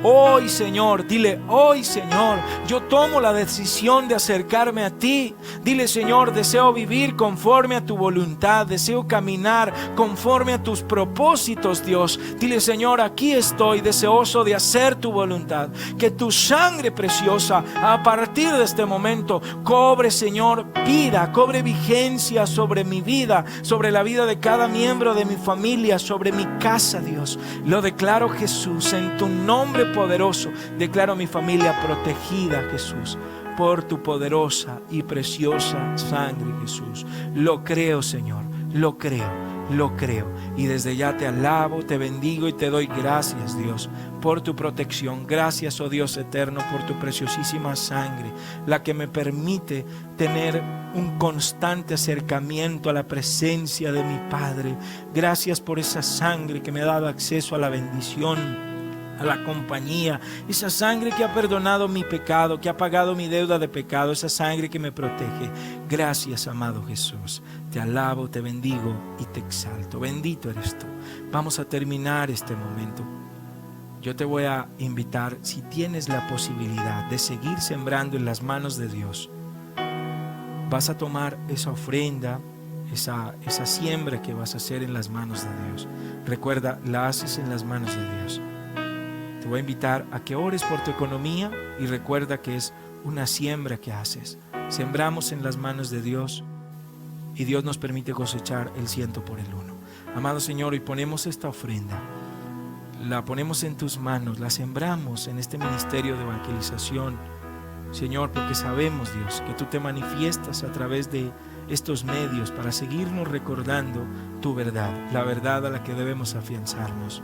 Hoy, Señor, dile: hoy, Señor, yo tomo la decisión de acercarme a ti. Dile: Señor, deseo vivir conforme a tu voluntad, deseo caminar conforme a tus propósitos, Dios. Dile: Señor, aquí estoy deseoso de hacer tu voluntad. Que tu sangre preciosa a partir de este momento cobre, Señor, vida, cobre vigencia sobre mi vida, sobre la vida de cada miembro de mi familia, sobre mi casa, Dios. Lo declaro, Jesús, en tu nombre poderoso. Declaro mi familia protegida, Jesús, por tu poderosa y preciosa sangre, Jesús. Lo creo, Señor, lo creo. Y desde ya te alabo, te bendigo y te doy gracias, Dios, por tu protección. Gracias, oh Dios eterno, por tu preciosísima sangre, la que me permite tener un constante acercamiento a la presencia de mi Padre. Gracias por esa sangre que me ha dado acceso a la bendición, a la compañía, esa sangre que ha perdonado mi pecado, que ha pagado mi deuda de pecado, esa sangre que me protege. Gracias, amado Jesús. Te alabo, te bendigo y te exalto. Bendito eres tú. Vamos a terminar este momento. Yo te voy a invitar, si tienes la posibilidad de seguir sembrando en las manos de Dios, vas a tomar esa ofrenda, esa siembra que vas a hacer en las manos de Dios. Recuerda, la haces en las manos de Dios. Te voy a invitar a que ores por tu economía y recuerda que es una siembra que haces. Sembramos en las manos de Dios y Dios nos permite cosechar el 100 por el 1. Amado Señor, hoy ponemos esta ofrenda, la ponemos en tus manos, la sembramos en este ministerio de evangelización, Señor, porque sabemos, Dios, que tú te manifiestas a través de estos medios para seguirnos recordando tu verdad, la verdad a la que debemos afianzarnos.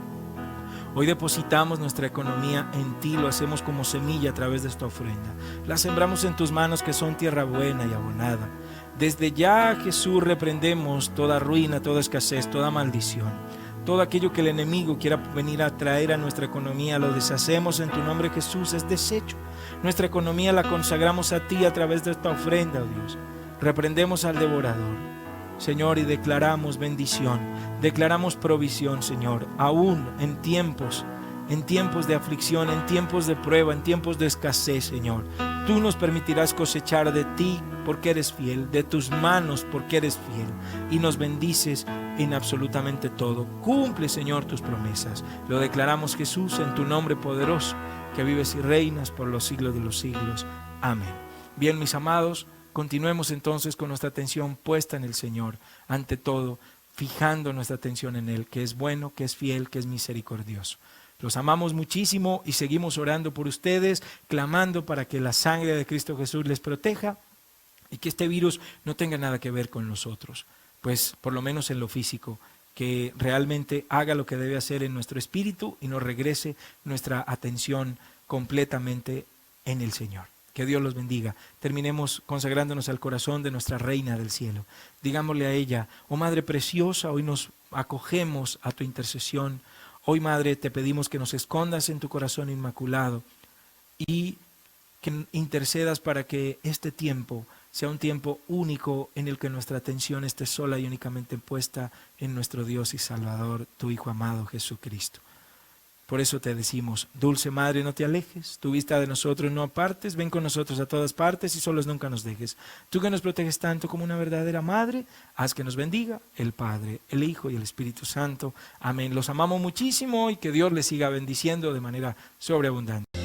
Hoy depositamos nuestra economía en ti, lo hacemos como semilla a través de esta ofrenda. La sembramos en tus manos, que son tierra buena y abonada. Desde ya, Jesús, reprendemos toda ruina, toda escasez, toda maldición. Todo aquello que el enemigo quiera venir a traer a nuestra economía, lo deshacemos en tu nombre, Jesús, es deshecho. Nuestra economía la consagramos a ti a través de esta ofrenda, oh Dios. Reprendemos al devorador, Señor, y declaramos bendición, declaramos provisión, Señor, aún en tiempos en tiempos de aflicción, en tiempos de prueba, en tiempos de escasez, Señor. Tú nos permitirás cosechar de ti porque eres fiel, de tus manos porque eres fiel, y nos bendices en absolutamente todo. Cumple, Señor, tus promesas. Lo declaramos, Jesús, en tu nombre poderoso, que vives y reinas por los siglos de los siglos. Amén. Bien, mis amados, continuemos entonces con nuestra atención puesta en el Señor, ante todo, fijando nuestra atención en Él, que es bueno, que es fiel, que es misericordioso. Los amamos muchísimo y seguimos orando por ustedes, clamando para que la sangre de Cristo Jesús les proteja y que este virus no tenga nada que ver con nosotros, pues por lo menos en lo físico, que realmente haga lo que debe hacer en nuestro espíritu y nos regrese nuestra atención completamente en el Señor. Que Dios los bendiga. Terminemos consagrándonos al corazón de nuestra Reina del Cielo. Digámosle a ella: oh Madre preciosa, hoy nos acogemos a tu intercesión. Hoy, Madre, te pedimos que nos escondas en tu corazón inmaculado y que intercedas para que este tiempo sea un tiempo único en el que nuestra atención esté sola y únicamente puesta en nuestro Dios y Salvador, tu Hijo amado Jesucristo. Por eso te decimos: dulce Madre, no te alejes, tu vista de nosotros no apartes, ven con nosotros a todas partes y solos nunca nos dejes. Tú que nos proteges tanto como una verdadera Madre, haz que nos bendiga el Padre, el Hijo y el Espíritu Santo. Amén. Los amamos muchísimo y que Dios les siga bendiciendo de manera sobreabundante.